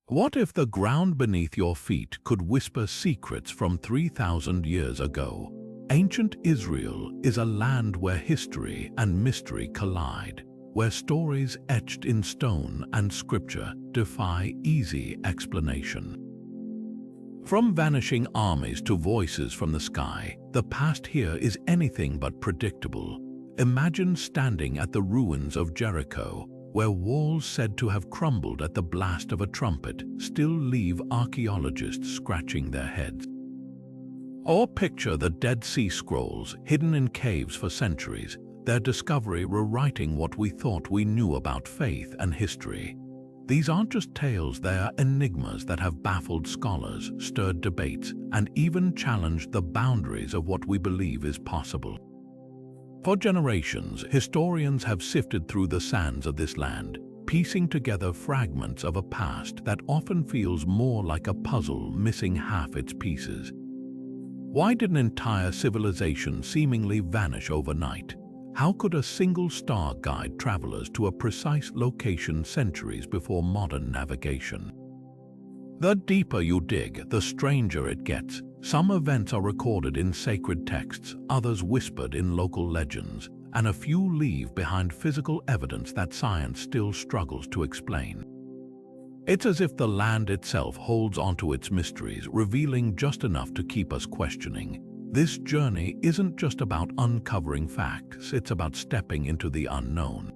What if the ground beneath your feet could whisper secrets from 3,000 years ago? Ancient Israel is a land where history and mystery collide, where stories etched in stone and scripture defy easy explanation. From vanishing armies to voices from the sky, the past here is anything but predictable. Imagine standing at the ruins of Jericho, where walls said to have crumbled at the blast of a trumpet still leave archaeologists scratching their heads. Or picture the Dead Sea Scrolls hidden in caves for centuries, their discovery rewriting what we thought we knew about faith and history. These aren't just tales, they are enigmas that have baffled scholars, stirred debates, and even challenged the boundaries of what we believe is possible. For generations, historians have sifted through the sands of this land, piecing together fragments of a past that often feels more like a puzzle missing half its pieces. Why did an entire civilization seemingly vanish overnight? How could a single star guide travelers to a precise location centuries before modern navigation? The deeper you dig, the stranger it gets. Some events are recorded in sacred texts, others whispered in local legends, and a few leave behind physical evidence that science still struggles to explain. It's as if the land itself holds onto its mysteries, revealing just enough to keep us questioning. This journey isn't just about uncovering facts, it's about stepping into the unknown.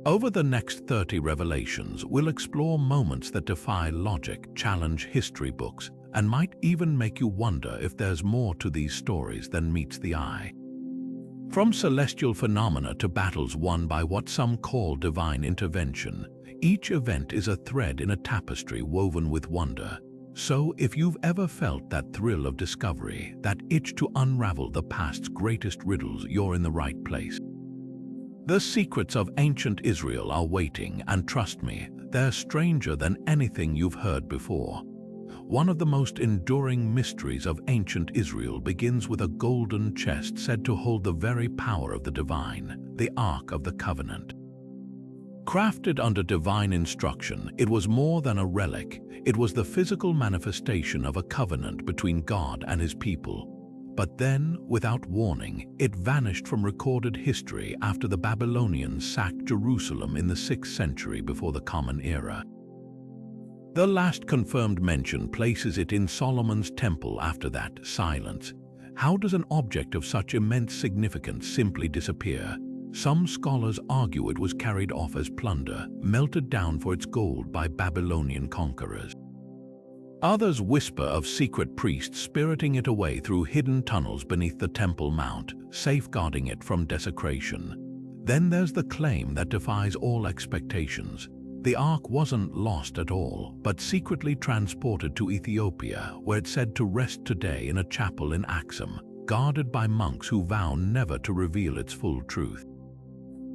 Over the next 30 revelations, we'll explore moments that defy logic, challenge history books, and might even make you wonder if there's more to these stories than meets the eye. From celestial phenomena to battles won by what some call divine intervention, each event is a thread in a tapestry woven with wonder. So, if you've ever felt that thrill of discovery, that itch to unravel the past's greatest riddles, you're in the right place. The secrets of ancient Israel are waiting, and trust me, they're stranger than anything you've heard before. One of the most enduring mysteries of ancient Israel begins with a golden chest said to hold the very power of the divine, the Ark of the Covenant. Crafted under divine instruction, it was more than a relic. It was the physical manifestation of a covenant between God and his people. But then, without warning, it vanished from recorded history after the Babylonians sacked Jerusalem in the 6th century before the Common Era. The last confirmed mention places it in Solomon's temple. After that, silence. How does an object of such immense significance simply disappear? Some scholars argue it was carried off as plunder, melted down for its gold by Babylonian conquerors. Others whisper of secret priests spiriting it away through hidden tunnels beneath the Temple Mount, safeguarding it from desecration. Then there's the claim that defies all expectations. The Ark wasn't lost at all, but secretly transported to Ethiopia, where it's said to rest today in a chapel in Axum, guarded by monks who vow never to reveal its full truth.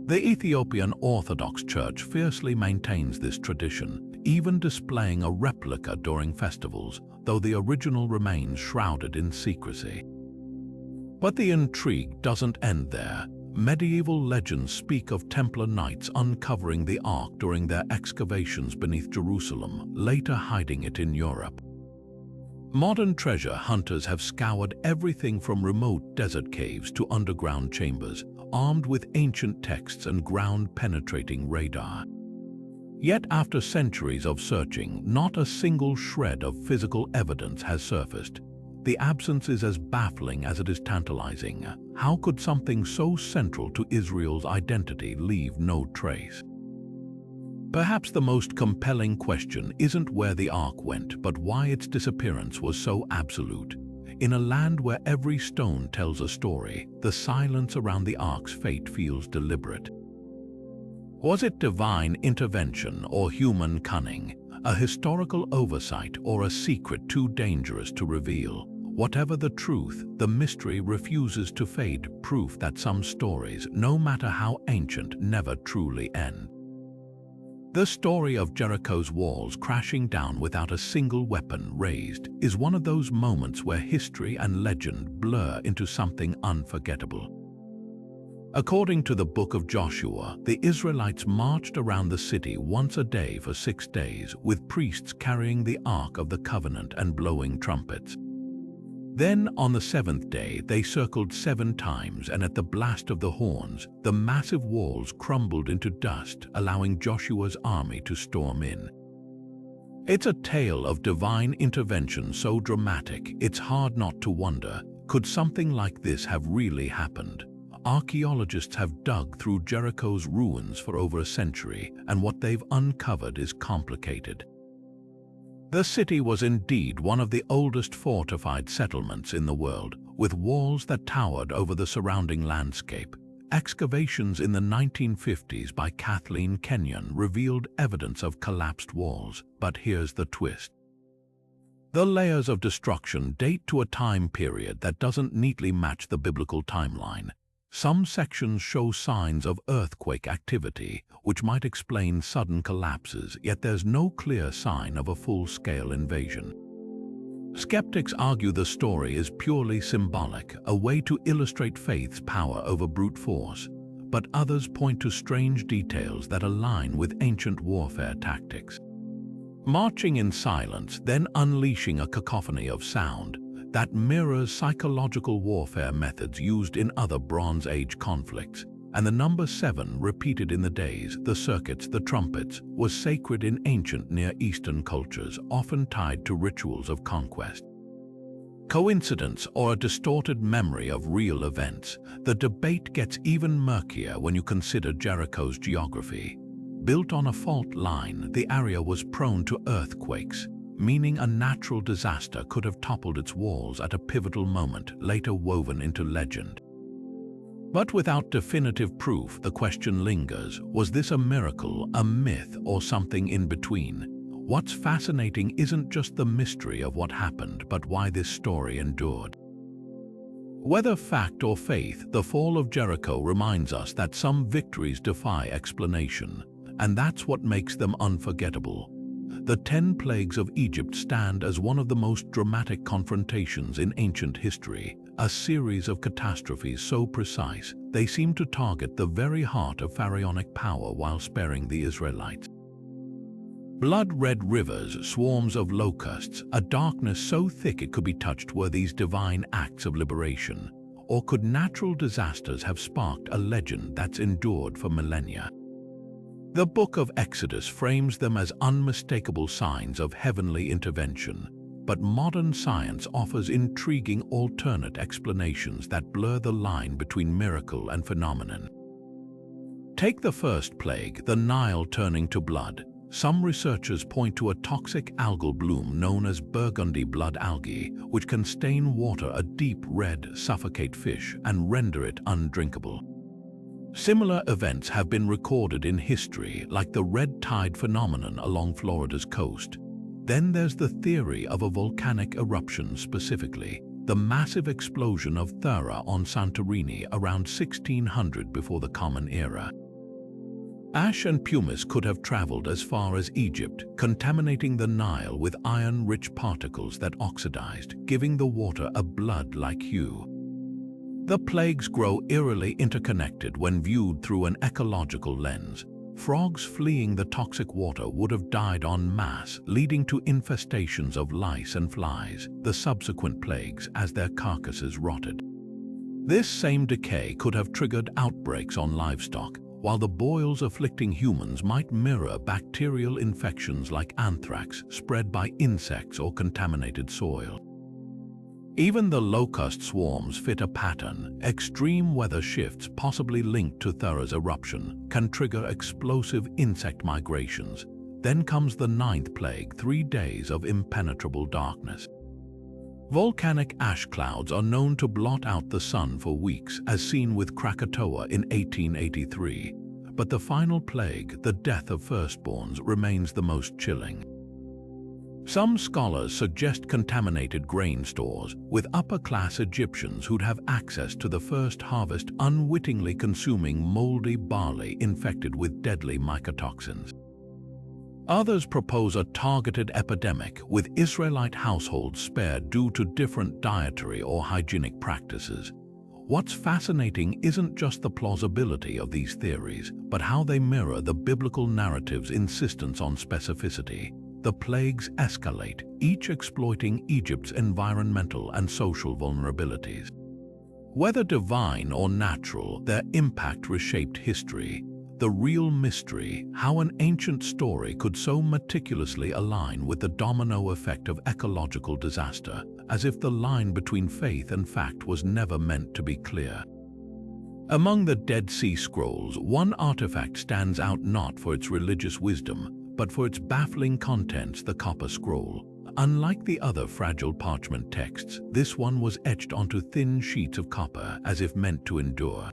The Ethiopian Orthodox Church fiercely maintains this tradition, even displaying a replica during festivals, though the original remains shrouded in secrecy. But the intrigue doesn't end there. Medieval legends speak of Templar knights uncovering the Ark during their excavations beneath Jerusalem, later hiding it in Europe. Modern treasure hunters have scoured everything from remote desert caves to underground chambers, armed with ancient texts and ground-penetrating radar. Yet after centuries of searching, not a single shred of physical evidence has surfaced. The absence is as baffling as it is tantalizing. How could something so central to Israel's identity leave no trace? Perhaps the most compelling question isn't where the Ark went, but why its disappearance was so absolute. In a land where every stone tells a story, the silence around the Ark's fate feels deliberate. Was it divine intervention or human cunning, a historical oversight or a secret too dangerous to reveal? Whatever the truth, the mystery refuses to fade, proof that some stories, no matter how ancient, never truly end. The story of Jericho's walls crashing down without a single weapon raised is one of those moments where history and legend blur into something unforgettable. According to the book of Joshua, the Israelites marched around the city once a day for 6 days, with priests carrying the Ark of the Covenant and blowing trumpets. Then, on the 7th day, they circled 7 times, and at the blast of the horns, the massive walls crumbled into dust, allowing Joshua's army to storm in. It's a tale of divine intervention so dramatic, it's hard not to wonder, could something like this have really happened? Archaeologists have dug through Jericho's ruins for over a century, and what they've uncovered is complicated. The city was indeed one of the oldest fortified settlements in the world, with walls that towered over the surrounding landscape. Excavations in the 1950s by Kathleen Kenyon revealed evidence of collapsed walls, but here's the twist. The layers of destruction date to a time period that doesn't neatly match the biblical timeline. Some sections show signs of earthquake activity, which might explain sudden collapses, yet there's no clear sign of a full-scale invasion. Skeptics argue the story is purely symbolic, a way to illustrate faith's power over brute force, but others point to strange details that align with ancient warfare tactics. Marching in silence, then unleashing a cacophony of sound, that mirrors psychological warfare methods used in other Bronze Age conflicts, and the number 7 repeated in the days, the circuits, the trumpets, was sacred in ancient Near Eastern cultures, often tied to rituals of conquest. Coincidence or a distorted memory of real events? The debate gets even murkier when you consider Jericho's geography. Built on a fault line, the area was prone to earthquakes, meaning a natural disaster could have toppled its walls at a pivotal moment, later woven into legend. But without definitive proof, the question lingers: was this a miracle, a myth, or something in between? What's fascinating isn't just the mystery of what happened, but why this story endured. Whether fact or faith, the fall of Jericho reminds us that some victories defy explanation, and that's what makes them unforgettable. The 10 plagues of Egypt stand as one of the most dramatic confrontations in ancient history, a series of catastrophes so precise they seem to target the very heart of pharaonic power while sparing the Israelites. Blood-red rivers, swarms of locusts, a darkness so thick it could be touched. Were these divine acts of liberation? Or could natural disasters have sparked a legend that's endured for millennia? The book of Exodus frames them as unmistakable signs of heavenly intervention, but modern science offers intriguing alternate explanations that blur the line between miracle and phenomenon. Take the first plague, the Nile turning to blood. Some researchers point to a toxic algal bloom known as burgundy blood algae, which can stain water a deep red, suffocate fish, and render it undrinkable. Similar events have been recorded in history, like the red tide phenomenon along Florida's coast. Then there's the theory of a volcanic eruption, specifically the massive explosion of Thera on Santorini around 1600 before the Common Era. Ash and pumice could have traveled as far as Egypt, contaminating the Nile with iron-rich particles that oxidized, giving the water a blood-like hue. The plagues grow eerily interconnected when viewed through an ecological lens. Frogs fleeing the toxic water would have died en masse, leading to infestations of lice and flies, the subsequent plagues, as their carcasses rotted. This same decay could have triggered outbreaks on livestock, while the boils afflicting humans might mirror bacterial infections like anthrax spread by insects or contaminated soil. Even the locust swarms fit a pattern. Extreme weather shifts, possibly linked to Thera's eruption, can trigger explosive insect migrations. Then comes the 9th plague, 3 days of impenetrable darkness. Volcanic ash clouds are known to blot out the sun for weeks, as seen with Krakatoa in 1883. But the final plague, the death of firstborns, remains the most chilling. Some scholars suggest contaminated grain stores, with upper-class Egyptians who'd have access to the first harvest unwittingly consuming moldy barley infected with deadly mycotoxins. Others propose a targeted epidemic, with Israelite households spared due to different dietary or hygienic practices. What's fascinating isn't just the plausibility of these theories, but how they mirror the biblical narrative's insistence on specificity. The plagues escalate, each exploiting Egypt's environmental and social vulnerabilities. Whether divine or natural, their impact reshaped history. The real mystery, how an ancient story could so meticulously align with the domino effect of ecological disaster, as if the line between faith and fact was never meant to be clear. Among the Dead Sea Scrolls, one artifact stands out not for its religious wisdom, but for its baffling contents: the Copper Scroll. Unlike the other fragile parchment texts, this one was etched onto thin sheets of copper as if meant to endure.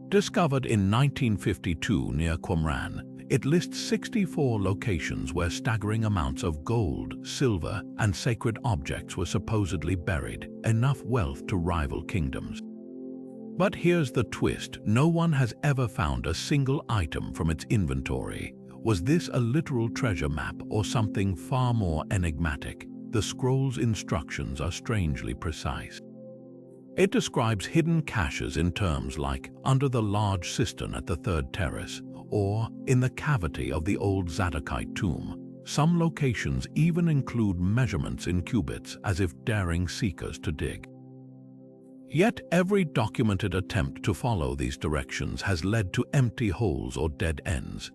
Discovered in 1952 near Qumran, it lists 64 locations where staggering amounts of gold, silver, and sacred objects were supposedly buried, enough wealth to rival kingdoms. But here's the twist: no one has ever found a single item from its inventory. Was this a literal treasure map or something far more enigmatic? The scroll's instructions are strangely precise. It describes hidden caches in terms like under the large cistern at the third terrace or in the cavity of the old Zadokite tomb. Some locations even include measurements in cubits, as if daring seekers to dig. Yet every documented attempt to follow these directions has led to empty holes or dead ends.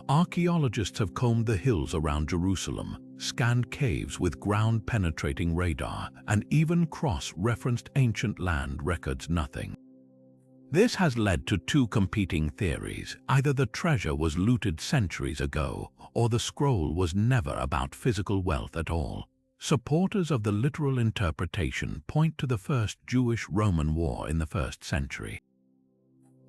Archaeologists have combed the hills around Jerusalem, scanned caves with ground-penetrating radar, and even cross-referenced ancient land records. Nothing. This has led to two competing theories. Either the treasure was looted centuries ago, or the scroll was never about physical wealth at all. Supporters of the literal interpretation point to the First Jewish-Roman War in the 1st century.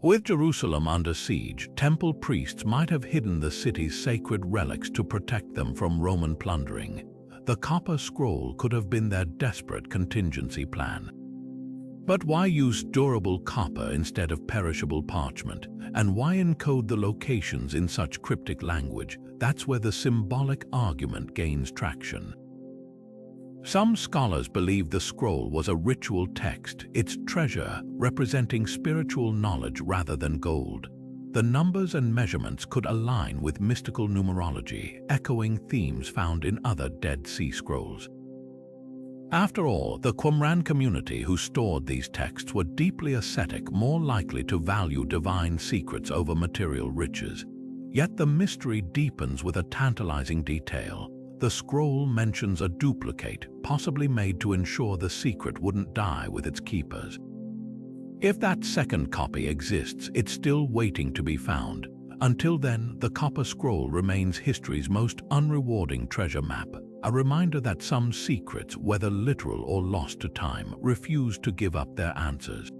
With Jerusalem under siege, temple priests might have hidden the city's sacred relics to protect them from Roman plundering. The Copper Scroll could have been their desperate contingency plan. But why use durable copper instead of perishable parchment? And why encode the locations in such cryptic language? That's where the symbolic argument gains traction. Some scholars believe the scroll was a ritual text, its treasure representing spiritual knowledge rather than gold. The numbers and measurements could align with mystical numerology, echoing themes found in other Dead Sea Scrolls. After all, the Qumran community who stored these texts were deeply ascetic, more likely to value divine secrets over material riches. Yet the mystery deepens with a tantalizing detail. The scroll mentions a duplicate, possibly made to ensure the secret wouldn't die with its keepers. If that second copy exists, it's still waiting to be found. Until then, the Copper Scroll remains history's most unrewarding treasure map, a reminder that some secrets, whether literal or lost to time, refuse to give up their answers.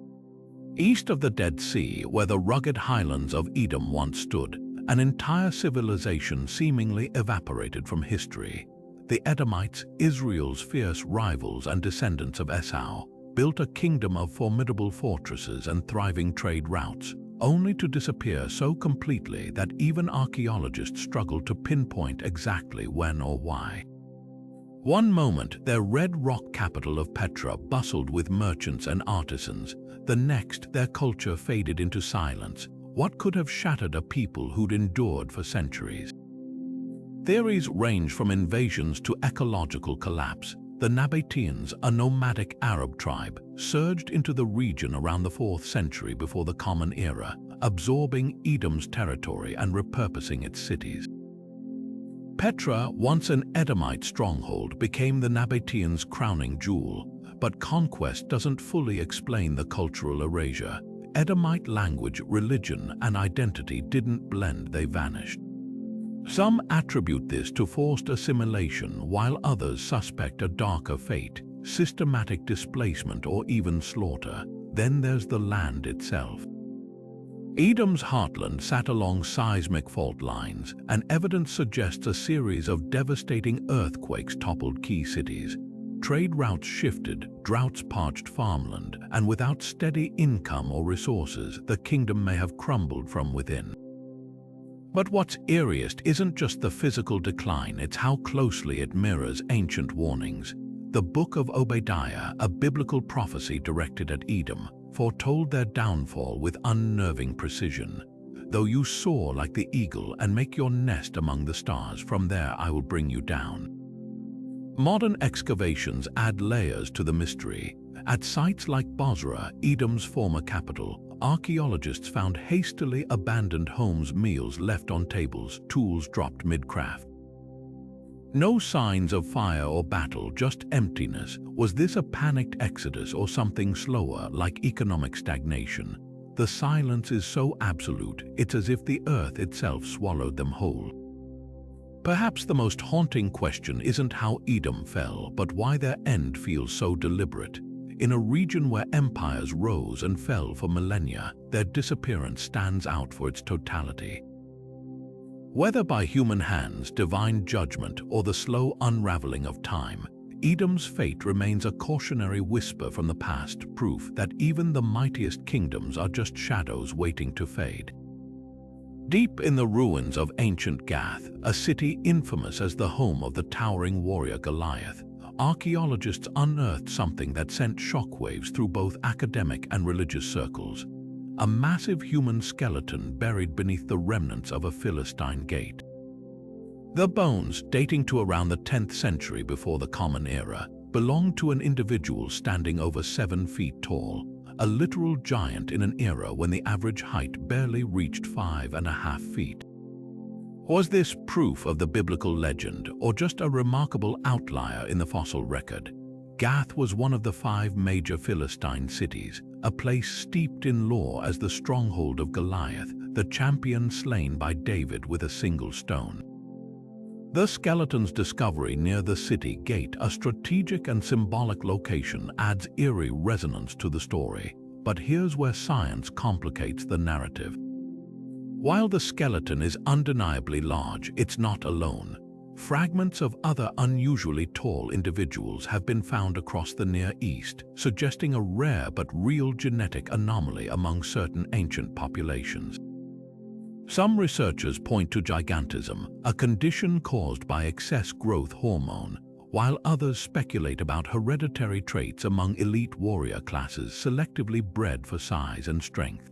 East of the Dead Sea, where the rugged highlands of Edom once stood, an entire civilization seemingly evaporated from history. The Edomites, Israel's fierce rivals and descendants of Esau, built a kingdom of formidable fortresses and thriving trade routes, only to disappear so completely that even archaeologists struggle to pinpoint exactly when or why. One moment, their red rock capital of Petra bustled with merchants and artisans. The next, their culture faded into silence. What could have shattered a people who'd endured for centuries? Theories range from invasions to ecological collapse. The Nabateans, a nomadic Arab tribe, surged into the region around the 4th century before the Common Era, absorbing Edom's territory and repurposing its cities. Petra, once an Edomite stronghold, became the Nabateans' crowning jewel, but conquest doesn't fully explain the cultural erasure. Edomite language, religion, and identity didn't blend, they vanished. Some attribute this to forced assimilation, while others suspect a darker fate, systematic displacement, or even slaughter. Then there's the land itself. Edom's heartland sat along seismic fault lines, and evidence suggests a series of devastating earthquakes toppled key cities. Trade routes shifted, droughts parched farmland, and without steady income or resources, the kingdom may have crumbled from within. But what's eeriest isn't just the physical decline, it's how closely it mirrors ancient warnings. The Book of Obadiah, a biblical prophecy directed at Edom, foretold their downfall with unnerving precision. Though you soar like the eagle and make your nest among the stars, from there I will bring you down. Modern excavations add layers to the mystery. At sites like Bozrah, Edom's former capital, archaeologists found hastily abandoned homes, meals left on tables, tools dropped mid-craft. No signs of fire or battle, just emptiness. Was this a panicked exodus or something slower, like economic stagnation? The silence is so absolute, it's as if the earth itself swallowed them whole. Perhaps the most haunting question isn't how Edom fell, but why their end feels so deliberate. In a region where empires rose and fell for millennia, their disappearance stands out for its totality. Whether by human hands, divine judgment, or the slow unraveling of time, Edom's fate remains a cautionary whisper from the past, proof that even the mightiest kingdoms are just shadows waiting to fade. Deep in the ruins of ancient Gath, a city infamous as the home of the towering warrior Goliath, archaeologists unearthed something that sent shockwaves through both academic and religious circles. A massive human skeleton buried beneath the remnants of a Philistine gate. The bones, dating to around the 10th century before the Common Era, belonged to an individual standing over 7 feet tall, a literal giant in an era when the average height barely reached 5.5 feet. Was this proof of the biblical legend, or just a remarkable outlier in the fossil record? Gath was one of the 5 major Philistine cities, a place steeped in lore as the stronghold of Goliath, the champion slain by David with a single stone. The skeleton's discovery near the city gate, a strategic and symbolic location, adds eerie resonance to the story. But here's where science complicates the narrative. While the skeleton is undeniably large, it's not alone. Fragments of other unusually tall individuals have been found across the Near East, suggesting a rare but real genetic anomaly among certain ancient populations. Some researchers point to gigantism, a condition caused by excess growth hormone, while others speculate about hereditary traits among elite warrior classes selectively bred for size and strength.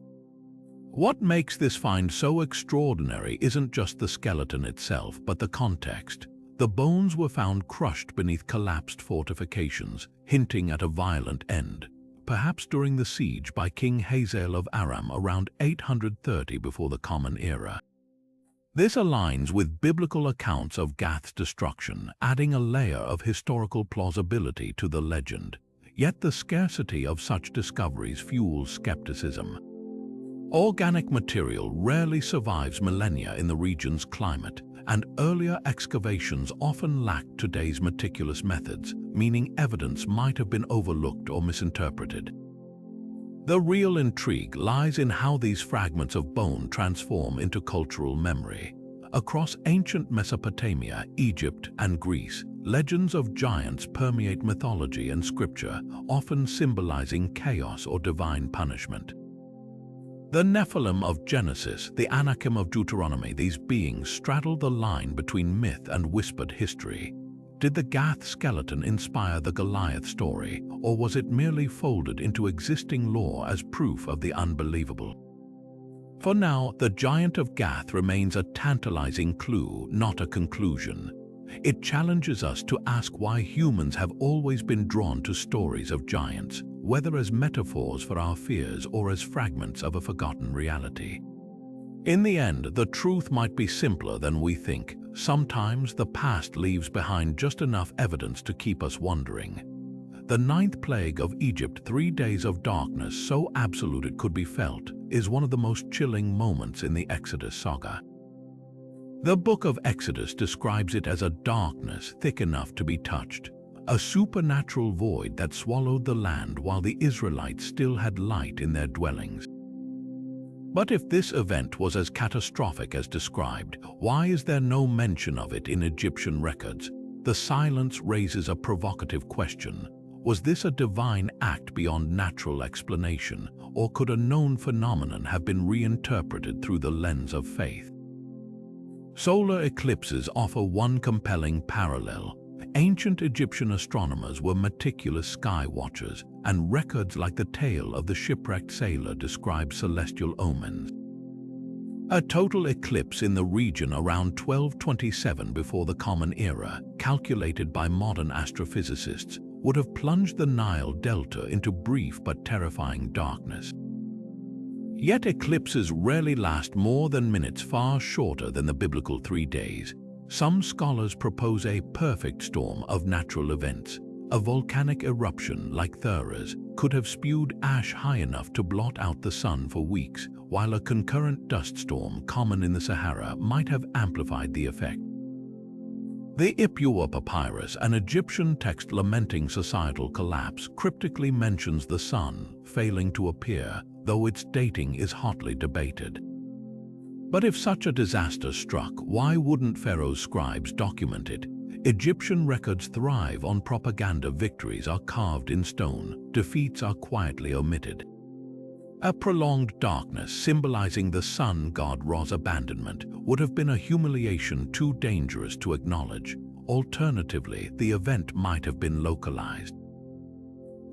What makes this find so extraordinary isn't just the skeleton itself, but the context. The bones were found crushed beneath collapsed fortifications, hinting at a violent end, perhaps during the siege by King Hazael of Aram around 830 before the Common Era. This aligns with biblical accounts of Gath's destruction, adding a layer of historical plausibility to the legend. Yet the scarcity of such discoveries fuels skepticism. Organic material rarely survives millennia in the region's climate, and earlier excavations often lacked today's meticulous methods, meaning evidence might have been overlooked or misinterpreted. The real intrigue lies in how these fragments of bone transform into cultural memory. Across ancient Mesopotamia, Egypt, and Greece, legends of giants permeate mythology and scripture, often symbolizing chaos or divine punishment. The Nephilim of Genesis, the Anakim of Deuteronomy, these beings straddle the line between myth and whispered history. Did the Gath skeleton inspire the Goliath story, or was it merely folded into existing lore as proof of the unbelievable? For now, the giant of Gath remains a tantalizing clue, not a conclusion. It challenges us to ask why humans have always been drawn to stories of giants, whether as metaphors for our fears or as fragments of a forgotten reality. In the end, the truth might be simpler than we think. Sometimes the past leaves behind just enough evidence to keep us wondering. The 9th plague of Egypt, 3 days of darkness so absolute it could be felt, is one of the most chilling moments in the Exodus saga. The book of Exodus describes it as a darkness thick enough to be touched, a supernatural void that swallowed the land while the Israelites still had light in their dwellings. But if this event was as catastrophic as described, why is there no mention of it in Egyptian records? The silence raises a provocative question. Was this a divine act beyond natural explanation, or could a known phenomenon have been reinterpreted through the lens of faith? Solar eclipses offer one compelling parallel. Ancient Egyptian astronomers were meticulous sky watchers, and records like the tale of the shipwrecked sailor describe celestial omens. A total eclipse in the region around 1227 before the Common Era, calculated by modern astrophysicists, would have plunged the Nile Delta into brief but terrifying darkness. Yet eclipses rarely last more than minutes, far shorter than the biblical 3 days. Some scholars propose a perfect storm of natural events. A volcanic eruption like Thera's could have spewed ash high enough to blot out the sun for weeks, while a concurrent dust storm common in the Sahara might have amplified the effect. The Ipuwer Papyrus, an Egyptian text lamenting societal collapse, cryptically mentions the sun failing to appear, though its dating is hotly debated. But if such a disaster struck, why wouldn't Pharaoh's scribes document it? Egyptian records thrive on propaganda. Victories are carved in stone, defeats are quietly omitted. A prolonged darkness symbolizing the sun god Ra's abandonment would have been a humiliation too dangerous to acknowledge. Alternatively, the event might have been localized.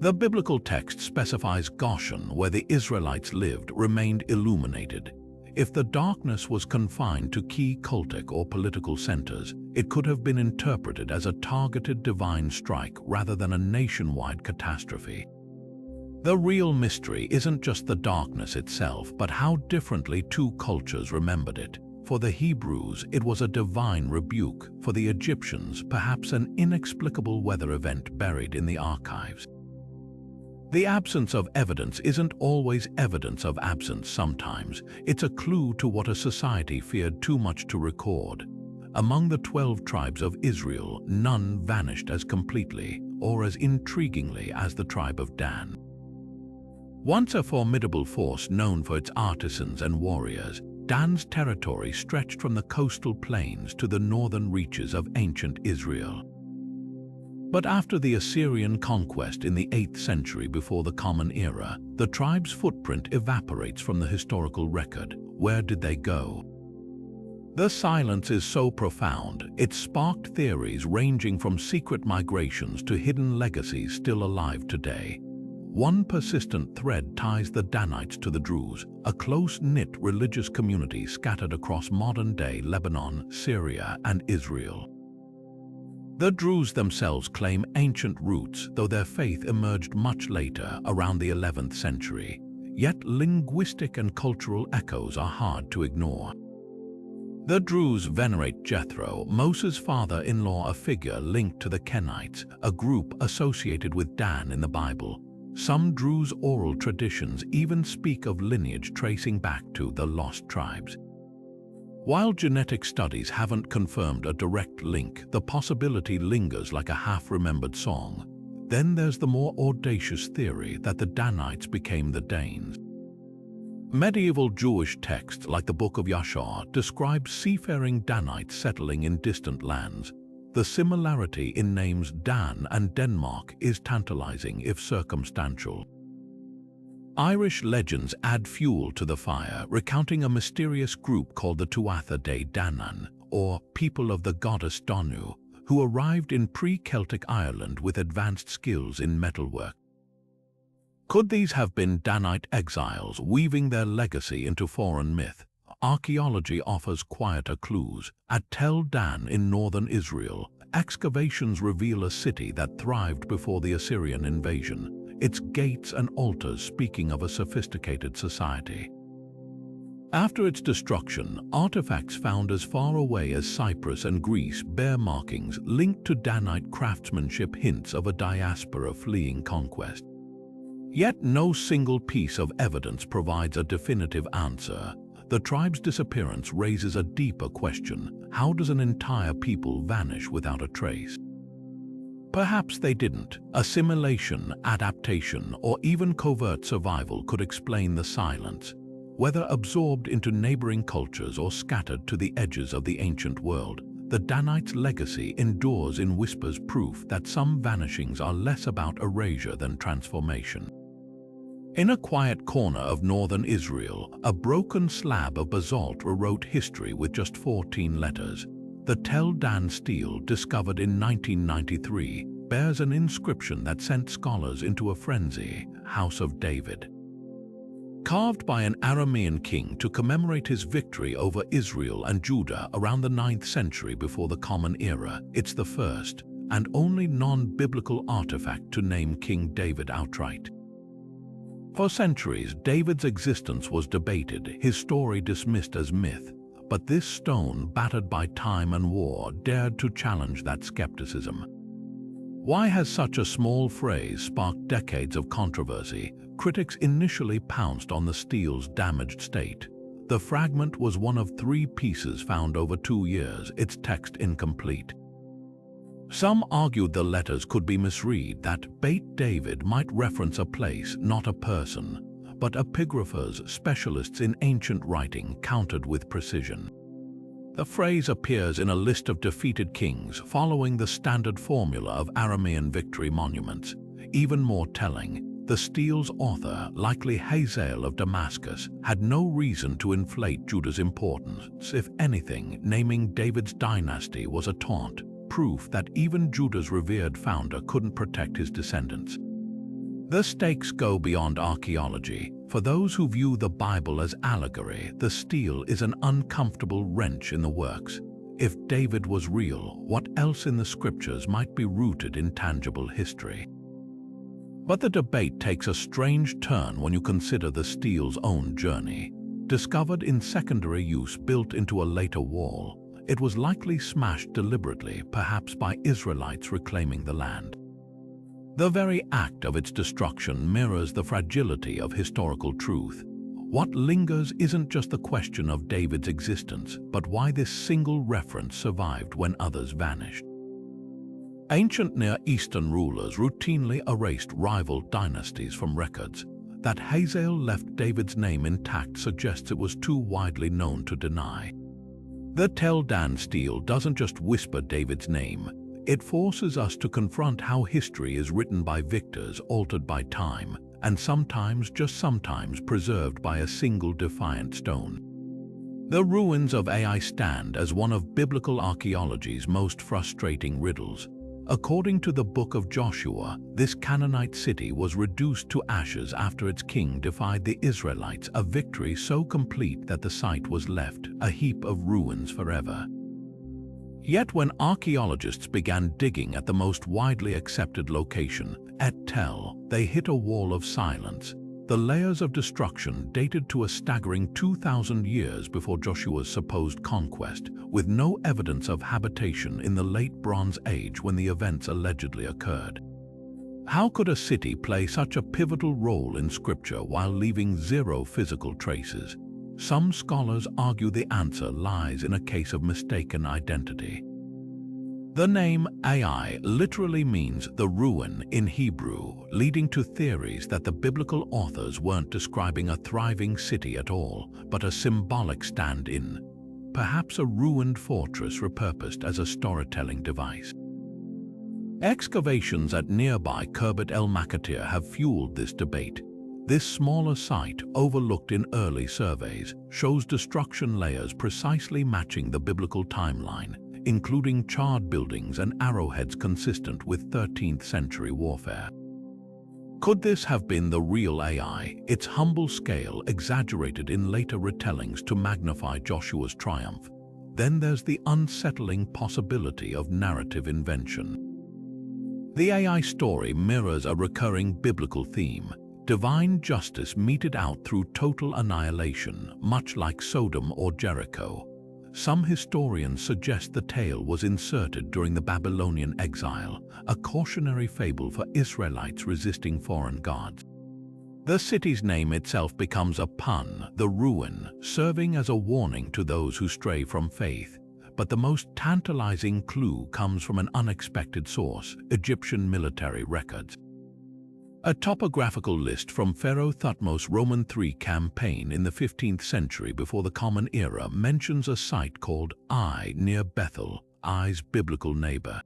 The biblical text specifies Goshen, where the Israelites lived, remained illuminated. If the darkness was confined to key cultic or political centers, it could have been interpreted as a targeted divine strike rather than a nationwide catastrophe. The real mystery isn't just the darkness itself, but how differently two cultures remembered it. For the Hebrews, it was a divine rebuke. For the Egyptians, perhaps an inexplicable weather event buried in the archives. The absence of evidence isn't always evidence of absence. Sometimes it's a clue to what a society feared too much to record. Among the 12 tribes of Israel, none vanished as completely or as intriguingly as the tribe of Dan. Once a formidable force known for its artisans and warriors, Dan's territory stretched from the coastal plains to the northern reaches of ancient Israel. But after the Assyrian conquest in the 8th century before the Common Era, the tribe's footprint evaporates from the historical record. Where did they go? The silence is so profound, it sparked theories ranging from secret migrations to hidden legacies still alive today. One persistent thread ties the Danites to the Druze, a close-knit religious community scattered across modern-day Lebanon, Syria, and Israel. The Druze themselves claim ancient roots, though their faith emerged much later, around the 11th century. Yet linguistic and cultural echoes are hard to ignore. The Druze venerate Jethro, Moses' father-in-law, a figure linked to the Kenites, a group associated with Dan in the Bible. Some Druze oral traditions even speak of lineage tracing back to the lost tribes. While genetic studies haven't confirmed a direct link, the possibility lingers like a half-remembered song. Then there's the more audacious theory that the Danites became the Danes. Medieval Jewish texts like the Book of Yashar describe seafaring Danites settling in distant lands. The similarity in names Dan and Denmark is tantalizing if circumstantial. Irish legends add fuel to the fire, recounting a mysterious group called the Tuatha De Danann, or people of the goddess Danu, who arrived in pre-Celtic Ireland with advanced skills in metalwork. Could these have been Danite exiles weaving their legacy into foreign myth? Archaeology offers quieter clues. At Tel Dan in northern Israel, excavations reveal a city that thrived before the Assyrian invasion, its gates and altars speaking of a sophisticated society. After its destruction, artifacts found as far away as Cyprus and Greece bear markings linked to Danite craftsmanship, hints of a diaspora fleeing conquest. Yet no single piece of evidence provides a definitive answer. The tribe's disappearance raises a deeper question: how does an entire people vanish without a trace? Perhaps they didn't. Assimilation, adaptation, or even covert survival could explain the silence. Whether absorbed into neighboring cultures or scattered to the edges of the ancient world, the Danites' legacy endures in whispers, proof that some vanishings are less about erasure than transformation. In a quiet corner of northern Israel, a broken slab of basalt rewrote history with just 14 letters. The Tel Dan stele, discovered in 1993, bears an inscription that sent scholars into a frenzy: House of David. Carved by an Aramean king to commemorate his victory over Israel and Judah around the 9th century before the Common Era, it's the first and only non-biblical artifact to name King David outright. For centuries, David's existence was debated, his story dismissed as myth, but this stone, battered by time and war, dared to challenge that skepticism. Why has such a small phrase sparked decades of controversy? Critics initially pounced on the stele's damaged state. The fragment was one of 3 pieces found over 2 years, its text incomplete. Some argued the letters could be misread, that Beit David might reference a place, not a person, but epigraphers, specialists in ancient writing, countered with precision. The phrase appears in a list of defeated kings, following the standard formula of Aramean victory monuments. Even more telling, the stele's author, likely Hazael of Damascus, had no reason to inflate Judah's importance. If anything, naming David's dynasty was a taunt, proof that even Judah's revered founder couldn't protect his descendants. The stakes go beyond archaeology. For those who view the Bible as allegory, the stele is an uncomfortable wrench in the works. If David was real, what else in the scriptures might be rooted in tangible history? But the debate takes a strange turn when you consider the stele's own journey. Discovered in secondary use built into a later wall, it was likely smashed deliberately, perhaps by Israelites reclaiming the land. The very act of its destruction mirrors the fragility of historical truth. What lingers isn't just the question of David's existence, but why this single reference survived when others vanished. Ancient Near Eastern rulers routinely erased rival dynasties from records. That Hazael left David's name intact suggests it was too widely known to deny. The Tel Dan stele doesn't just whisper David's name. It forces us to confront how history is written by victors, altered by time, and sometimes, just sometimes, preserved by a single defiant stone. The ruins of Ai stand as one of biblical archaeology's most frustrating riddles. According to the Book of Joshua, this Canaanite city was reduced to ashes after its king defied the Israelites, a victory so complete that the site was left a heap of ruins forever. Yet when archaeologists began digging at the most widely accepted location, at Tel, they hit a wall of silence. The layers of destruction dated to a staggering 2,000 years before Joshua's supposed conquest, with no evidence of habitation in the late Bronze Age when the events allegedly occurred. How could a city play such a pivotal role in Scripture while leaving 0 physical traces? Some scholars argue the answer lies in a case of mistaken identity. The name Ai literally means the ruin in Hebrew, leading to theories that the biblical authors weren't describing a thriving city at all, but a symbolic stand-in, perhaps a ruined fortress repurposed as a storytelling device. Excavations at nearby Khirbet el-Makatir have fueled this debate. This smaller site, overlooked in early surveys, shows destruction layers precisely matching the biblical timeline, including charred buildings and arrowheads consistent with 13th century warfare. Could this have been the real Ai, its humble scale exaggerated in later retellings to magnify Joshua's triumph? Then there's the unsettling possibility of narrative invention. The Ai story mirrors a recurring biblical theme: divine justice meted out through total annihilation, much like Sodom or Jericho. Some historians suggest the tale was inserted during the Babylonian exile, a cautionary fable for Israelites resisting foreign gods. The city's name itself becomes a pun, the ruin, serving as a warning to those who stray from faith. But the most tantalizing clue comes from an unexpected source: Egyptian military records. A topographical list from Pharaoh Thutmose's Roman III campaign in the 15th century before the Common Era mentions a site called Ai near Bethel, Ai's biblical neighbor.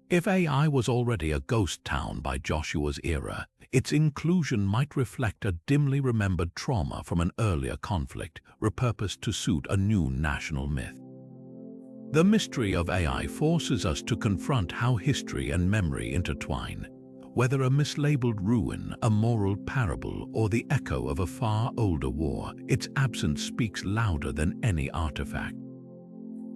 If Ai was already a ghost town by Joshua's era, its inclusion might reflect a dimly remembered trauma from an earlier conflict, repurposed to suit a new national myth. The mystery of AI forces us to confront how history and memory intertwine. Whether a mislabeled ruin, a moral parable, or the echo of a far older war, its absence speaks louder than any artifact.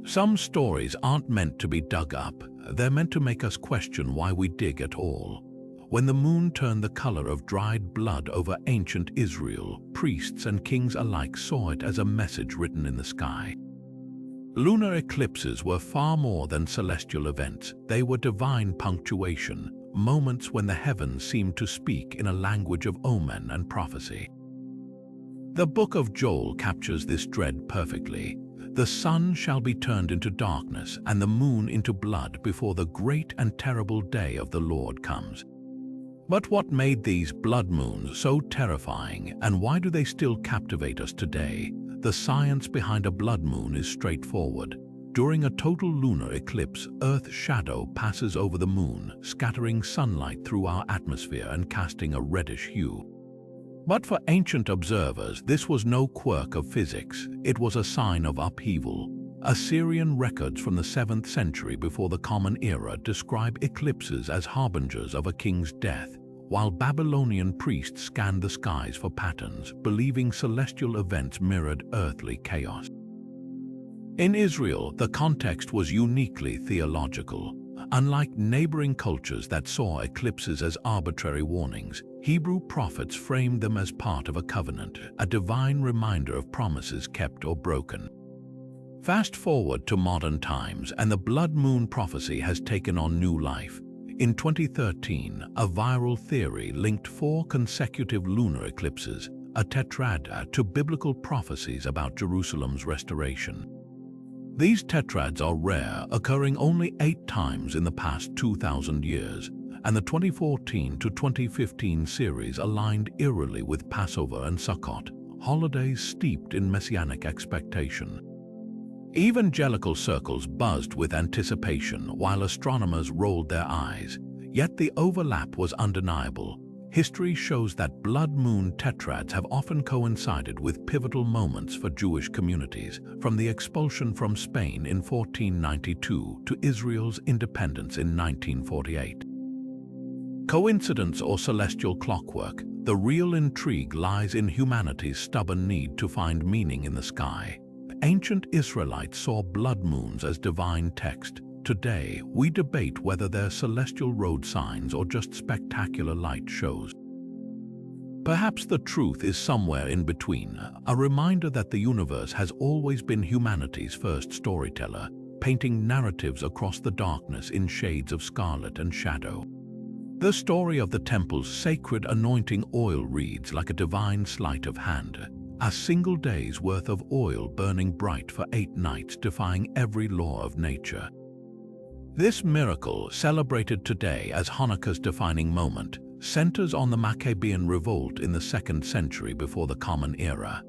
Some stories aren't meant to be dug up, they're meant to make us question why we dig at all. When the moon turned the color of dried blood over ancient Israel, priests and kings alike saw it as a message written in the sky. Lunar eclipses were far more than celestial events. They were divine punctuation, moments when the heavens seemed to speak in a language of omen and prophecy. The book of Joel captures this dread perfectly. The sun shall be turned into darkness and the moon into blood before the great and terrible day of the Lord comes. But what made these blood moons so terrifying, and why do they still captivate us today? The science behind a blood moon is straightforward. During a total lunar eclipse, Earth's shadow passes over the moon, scattering sunlight through our atmosphere and casting a reddish hue. But for ancient observers, this was no quirk of physics. It was a sign of upheaval. Assyrian records from the 7th century before the Common Era describe eclipses as harbingers of a king's death, while Babylonian priests scanned the skies for patterns, believing celestial events mirrored earthly chaos. In Israel, the context was uniquely theological. Unlike neighboring cultures that saw eclipses as arbitrary warnings, Hebrew prophets framed them as part of a covenant, a divine reminder of promises kept or broken. Fast forward to modern times, and the blood moon prophecy has taken on new life. In 2013, a viral theory linked 4 consecutive lunar eclipses, a tetrad, to biblical prophecies about Jerusalem's restoration. These tetrads are rare, occurring only 8 times in the past 2,000 years, and the 2014 to 2015 series aligned eerily with Passover and Sukkot, holidays steeped in messianic expectation. Evangelical circles buzzed with anticipation while astronomers rolled their eyes, yet the overlap was undeniable. History shows that blood moon tetrads have often coincided with pivotal moments for Jewish communities, from the expulsion from Spain in 1492 to Israel's independence in 1948. Coincidence or celestial clockwork? The real intrigue lies in humanity's stubborn need to find meaning in the sky. Ancient Israelites saw blood moons as divine text. Today, we debate whether they're celestial road signs or just spectacular light shows. Perhaps the truth is somewhere in between, a reminder that the universe has always been humanity's first storyteller, painting narratives across the darkness in shades of scarlet and shadow. The story of the temple's sacred anointing oil reads like a divine sleight of hand, a single day's worth of oil burning bright for 8 nights, defying every law of nature. This miracle, celebrated today as Hanukkah's defining moment, centers on the Maccabean revolt in the 2nd century before the Common Era.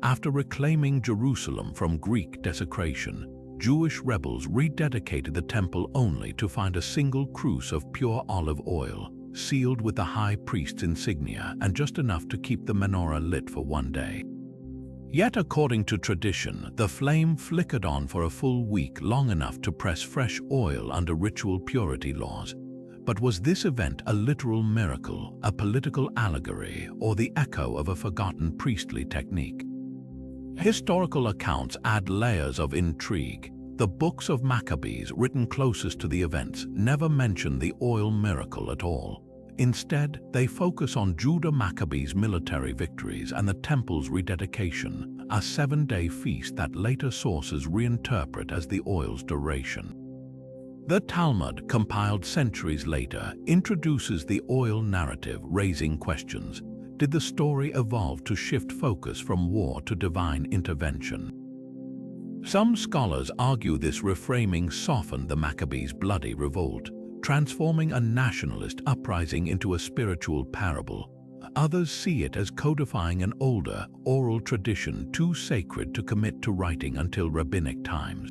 After reclaiming Jerusalem from Greek desecration, Jewish rebels rededicated the temple only to find a single cruse of pure olive oil, sealed with the high priest's insignia and just enough to keep the menorah lit for 1 day. Yet according to tradition, the flame flickered on for a full week, long enough to press fresh oil under ritual purity laws. But was this event a literal miracle, a political allegory, or the echo of a forgotten priestly technique? Historical accounts add layers of intrigue. The books of Maccabees, written closest to the events, never mention the oil miracle at all. Instead, they focus on Judah Maccabees' military victories and the temple's rededication, a 7-day feast that later sources reinterpret as the oil's duration. The Talmud, compiled centuries later, introduces the oil narrative, raising questions. Did the story evolve to shift focus from war to divine intervention? Some scholars argue this reframing softened the Maccabees' bloody revolt, transforming a nationalist uprising into a spiritual parable. Others see it as codifying an older, oral tradition too sacred to commit to writing until rabbinic times.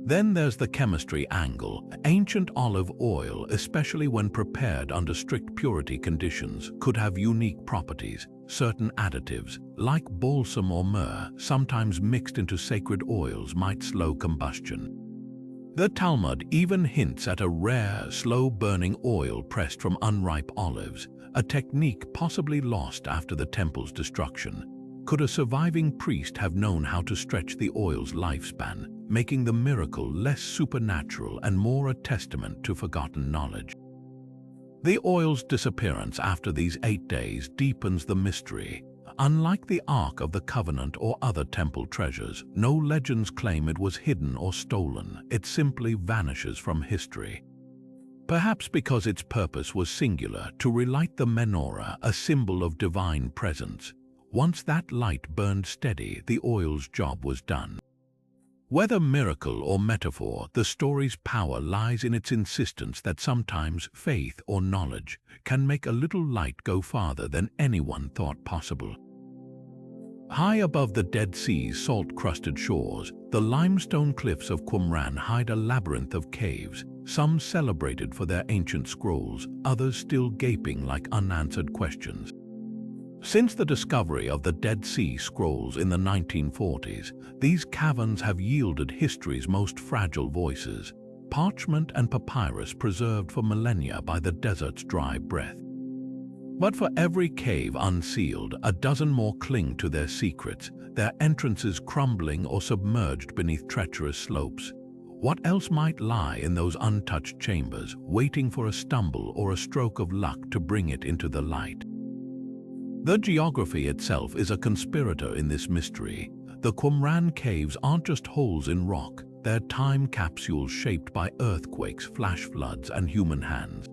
Then there's the chemistry angle. Ancient olive oil, especially when prepared under strict purity conditions, could have unique properties. Certain additives, like balsam or myrrh, sometimes mixed into sacred oils, might slow combustion. The Talmud even hints at a rare, slow-burning oil pressed from unripe olives, a technique possibly lost after the temple's destruction. Could a surviving priest have known how to stretch the oil's lifespan, making the miracle less supernatural and more a testament to forgotten knowledge? The oil's disappearance after these 8 days deepens the mystery. Unlike the Ark of the Covenant or other temple treasures, no legends claim it was hidden or stolen. It simply vanishes from history. Perhaps because its purpose was singular, to relight the menorah, a symbol of divine presence. Once that light burned steady, the oil's job was done. Whether miracle or metaphor, the story's power lies in its insistence that sometimes faith or knowledge can make a little light go farther than anyone thought possible. High above the Dead Sea's salt-crusted shores, the limestone cliffs of Qumran hide a labyrinth of caves, some celebrated for their ancient scrolls, others still gaping like unanswered questions. Since the discovery of the Dead Sea Scrolls in the 1940s, these caverns have yielded history's most fragile voices, parchment and papyrus preserved for millennia by the desert's dry breath. But for every cave unsealed, a dozen more cling to their secrets, their entrances crumbling or submerged beneath treacherous slopes. What else might lie in those untouched chambers, waiting for a stumble or a stroke of luck to bring it into the light? The geography itself is a conspirator in this mystery. The Qumran caves aren't just holes in rock, they're time capsules shaped by earthquakes, flash floods, and human hands.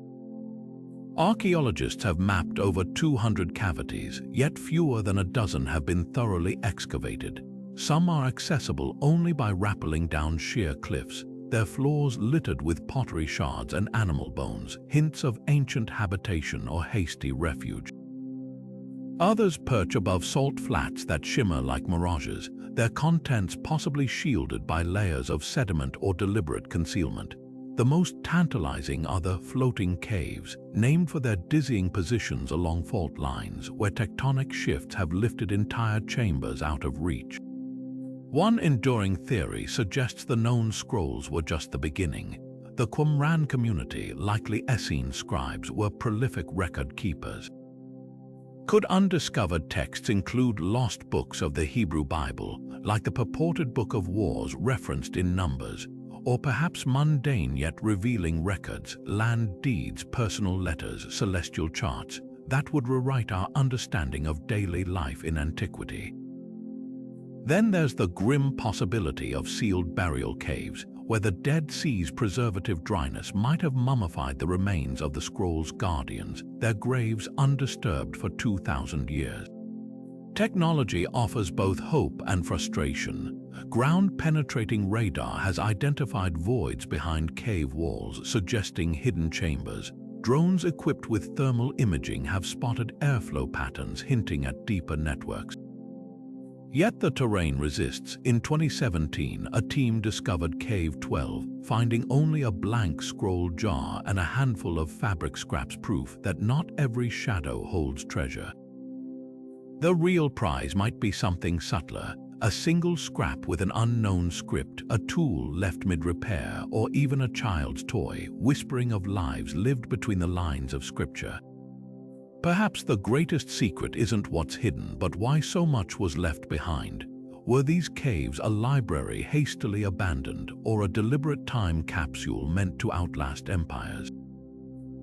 Archaeologists have mapped over 200 cavities, yet fewer than a dozen have been thoroughly excavated. Some are accessible only by rappelling down sheer cliffs, their floors littered with pottery shards and animal bones, hints of ancient habitation or hasty refuge. Others perch above salt flats that shimmer like mirages, their contents possibly shielded by layers of sediment or deliberate concealment. The most tantalizing are the floating caves, named for their dizzying positions along fault lines, where tectonic shifts have lifted entire chambers out of reach. One enduring theory suggests the known scrolls were just the beginning. The Qumran community, likely Essene scribes, were prolific record keepers. Could undiscovered texts include lost books of the Hebrew Bible, like the purported Book of Wars referenced in Numbers, or perhaps mundane yet revealing records, land deeds, personal letters, celestial charts, that would rewrite our understanding of daily life in antiquity? Then there's the grim possibility of sealed burial caves, where the Dead Sea's preservative dryness might have mummified the remains of the scroll's guardians, their graves undisturbed for 2,000 years. Technology offers both hope and frustration. Ground-penetrating radar has identified voids behind cave walls, suggesting hidden chambers. Drones equipped with thermal imaging have spotted airflow patterns hinting at deeper networks. Yet the terrain resists. In 2017, a team discovered Cave 12, finding only a blank scroll jar and a handful of fabric scraps, proof that not every shadow holds treasure. The real prize might be something subtler, a single scrap with an unknown script, a tool left mid-repair, or even a child's toy, whispering of lives lived between the lines of scripture. Perhaps the greatest secret isn't what's hidden, but why so much was left behind. Were these caves a library hastily abandoned, or a deliberate time capsule meant to outlast empires?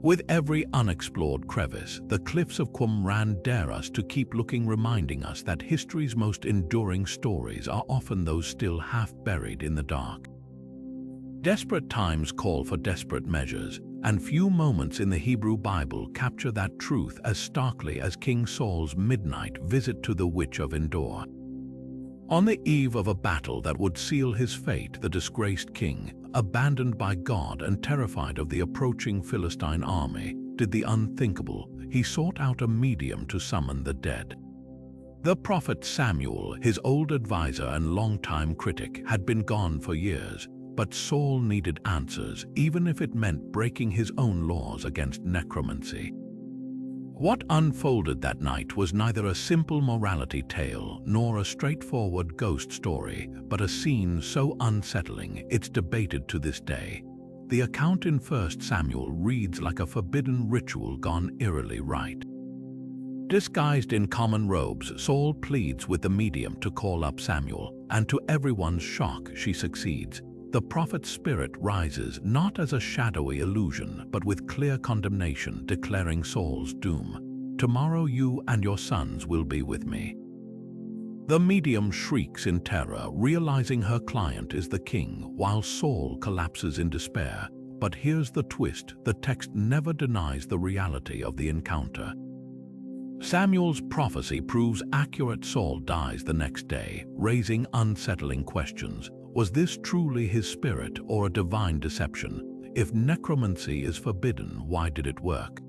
With every unexplored crevice, the cliffs of Qumran dare us to keep looking, reminding us that history's most enduring stories are often those still half-buried in the dark. Desperate times call for desperate measures, and few moments in the Hebrew Bible capture that truth as starkly as King Saul's midnight visit to the Witch of Endor. On the eve of a battle that would seal his fate, the disgraced king, abandoned by God and terrified of the approaching Philistine army, did the unthinkable. He sought out a medium to summon the dead. The prophet Samuel, his old advisor and longtime critic, had been gone for years, but Saul needed answers, even if it meant breaking his own laws against necromancy. What unfolded that night was neither a simple morality tale nor a straightforward ghost story, but a scene so unsettling it's debated to this day. The account in 1 Samuel reads like a forbidden ritual gone eerily right. Disguised in common robes, Saul pleads with the medium to call up Samuel, and to everyone's shock, she succeeds. The prophet's spirit rises not as a shadowy illusion, but with clear condemnation, declaring Saul's doom. "Tomorrow you and your sons will be with me." The medium shrieks in terror, realizing her client is the king, while Saul collapses in despair. But here's the twist: the text never denies the reality of the encounter. Samuel's prophecy proves accurate. Saul dies the next day, raising unsettling questions. Was this truly his spirit or a divine deception? If necromancy is forbidden, why did it work?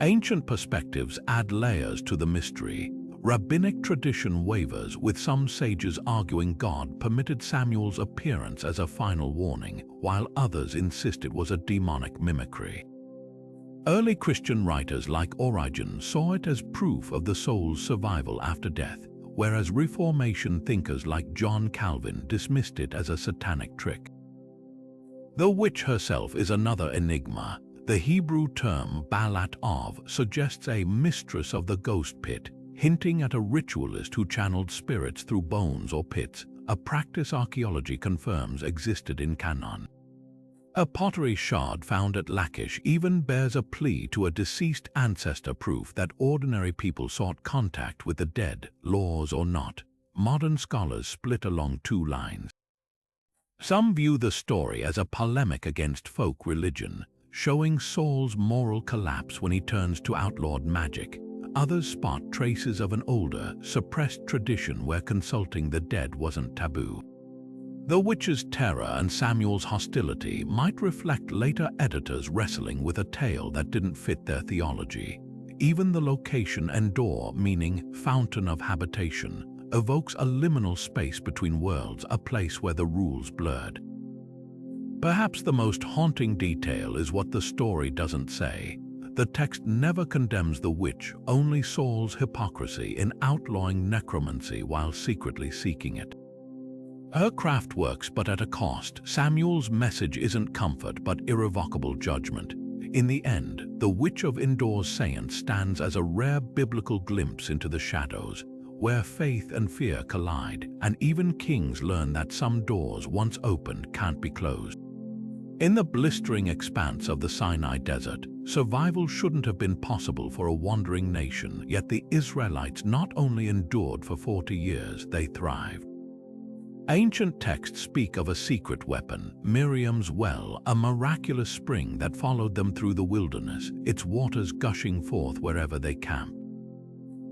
Ancient perspectives add layers to the mystery. Rabbinic tradition wavers, with some sages arguing God permitted Samuel's appearance as a final warning, while others insist it was a demonic mimicry. Early Christian writers like Origen saw it as proof of the soul's survival after death, whereas Reformation thinkers like John Calvin dismissed it as a satanic trick. The witch herself is another enigma. The Hebrew term Balat Av suggests a mistress of the ghost pit, hinting at a ritualist who channeled spirits through bones or pits, a practice archaeology confirms existed in Canaan. A pottery shard found at Lachish even bears a plea to a deceased ancestor, proof that ordinary people sought contact with the dead, laws or not. Modern scholars split along two lines. Some view the story as a polemic against folk religion, showing Saul's moral collapse when he turns to outlawed magic. Others spot traces of an older, suppressed tradition where consulting the dead wasn't taboo. The witch's terror and Samuel's hostility might reflect later editors wrestling with a tale that didn't fit their theology. Even the location Endor, meaning fountain of habitation, evokes a liminal space between worlds, a place where the rules blurred. Perhaps the most haunting detail is what the story doesn't say. The text never condemns the witch, only Saul's hypocrisy in outlawing necromancy while secretly seeking it. Her craft works, but at a cost. Samuel's message isn't comfort, but irrevocable judgment. In the end, the Witch of Endor's seance stands as a rare biblical glimpse into the shadows, where faith and fear collide, and even kings learn that some doors once opened can't be closed. In the blistering expanse of the Sinai desert, survival shouldn't have been possible for a wandering nation, yet the Israelites not only endured for 40 years, they thrived. Ancient texts speak of a secret weapon, Miriam's well, a miraculous spring that followed them through the wilderness, its waters gushing forth wherever they camped.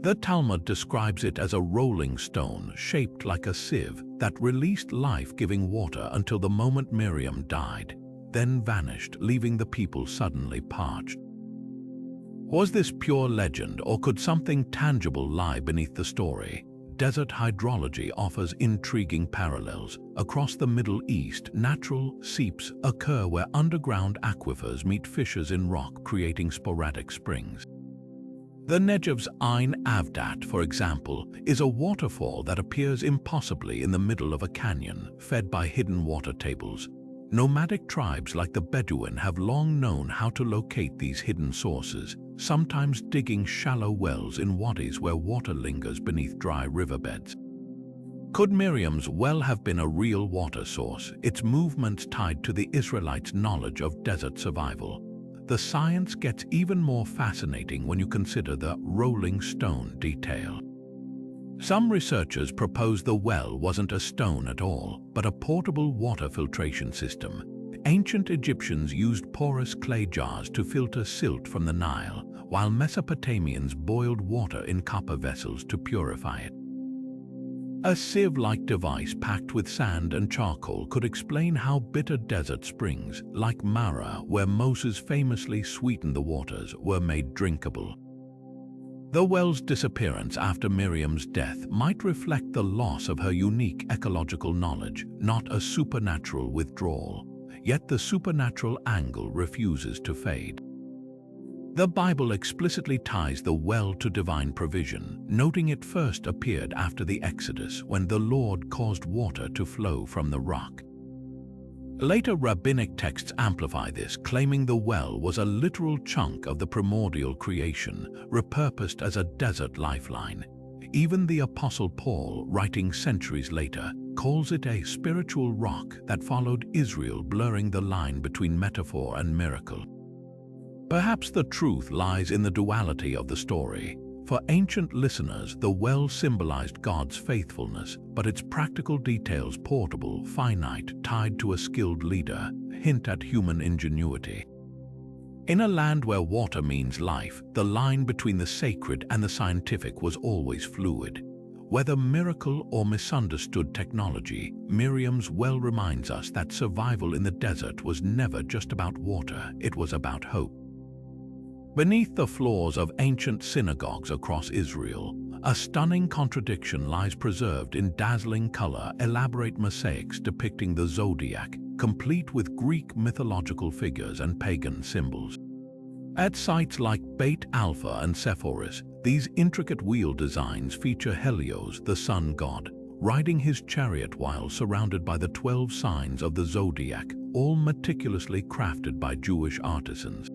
The Talmud describes it as a rolling stone shaped like a sieve that released life-giving water until the moment Miriam died, then vanished, leaving the people suddenly parched. Was this pure legend, or could something tangible lie beneath the story? Desert hydrology offers intriguing parallels. Across the Middle East, natural seeps occur where underground aquifers meet fissures in rock, creating sporadic springs. The Negev's Ain Avdat, for example, is a waterfall that appears impossibly in the middle of a canyon, fed by hidden water tables. Nomadic tribes like the Bedouin have long known how to locate these hidden sources, sometimes digging shallow wells in wadis where water lingers beneath dry riverbeds. Could Miriam's well have been a real water source, its movements tied to the Israelites' knowledge of desert survival? The science gets even more fascinating when you consider the rolling stone detail. Some researchers propose the well wasn't a stone at all, but a portable water filtration system. Ancient Egyptians used porous clay jars to filter silt from the Nile, while Mesopotamians boiled water in copper vessels to purify it. A sieve-like device packed with sand and charcoal could explain how bitter desert springs, like Mara, where Moses famously sweetened the waters, were made drinkable. The well's disappearance after Miriam's death might reflect the loss of her unique ecological knowledge, not a supernatural withdrawal. Yet the supernatural angle refuses to fade. The Bible explicitly ties the well to divine provision, noting it first appeared after the Exodus when the Lord caused water to flow from the rock. Later rabbinic texts amplify this, claiming the well was a literal chunk of the primordial creation, repurposed as a desert lifeline. Even the Apostle Paul, writing centuries later, calls it a spiritual rock that followed Israel, blurring the line between metaphor and miracle. Perhaps the truth lies in the duality of the story. For ancient listeners, the well symbolized God's faithfulness, but its practical details portable, finite, tied to a skilled leader, hint at human ingenuity. In a land where water means life, the line between the sacred and the scientific was always fluid. Whether miracle or misunderstood technology, Miriam's well reminds us that survival in the desert was never just about water, it was about hope. Beneath the floors of ancient synagogues across Israel, a stunning contradiction lies preserved in dazzling color, elaborate mosaics depicting the zodiac, complete with Greek mythological figures and pagan symbols. At sites like Beit Alpha and Sepphoris, these intricate wheel designs feature Helios, the sun god, riding his chariot while surrounded by the 12 signs of the zodiac, all meticulously crafted by Jewish artisans.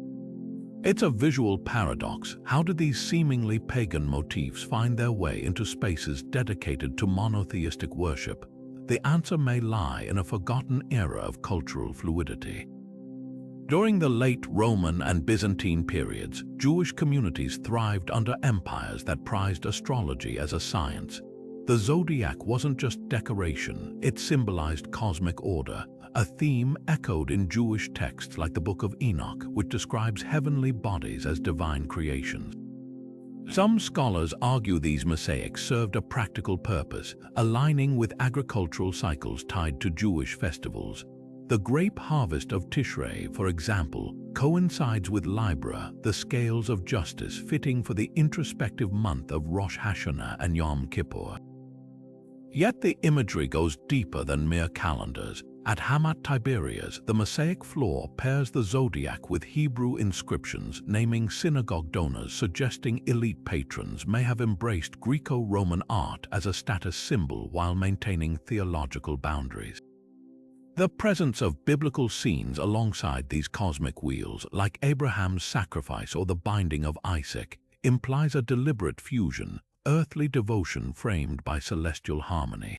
It's a visual paradox. How did these seemingly pagan motifs find their way into spaces dedicated to monotheistic worship? The answer may lie in a forgotten era of cultural fluidity. During the late Roman and Byzantine periods, Jewish communities thrived under empires that prized astrology as a science. The zodiac wasn't just decoration, it symbolized cosmic order, a theme echoed in Jewish texts like the Book of Enoch, which describes heavenly bodies as divine creations. Some scholars argue these mosaics served a practical purpose, aligning with agricultural cycles tied to Jewish festivals. The grape harvest of Tishrei, for example, coincides with Libra, the scales of justice, fitting for the introspective month of Rosh Hashanah and Yom Kippur. Yet the imagery goes deeper than mere calendars. At Hamat Tiberias, the mosaic floor pairs the zodiac with Hebrew inscriptions naming synagogue donors, suggesting elite patrons may have embraced Greco-Roman art as a status symbol while maintaining theological boundaries. The presence of biblical scenes alongside these cosmic wheels, like Abraham's sacrifice or the binding of Isaac, implies a deliberate fusion, earthly devotion framed by celestial harmony.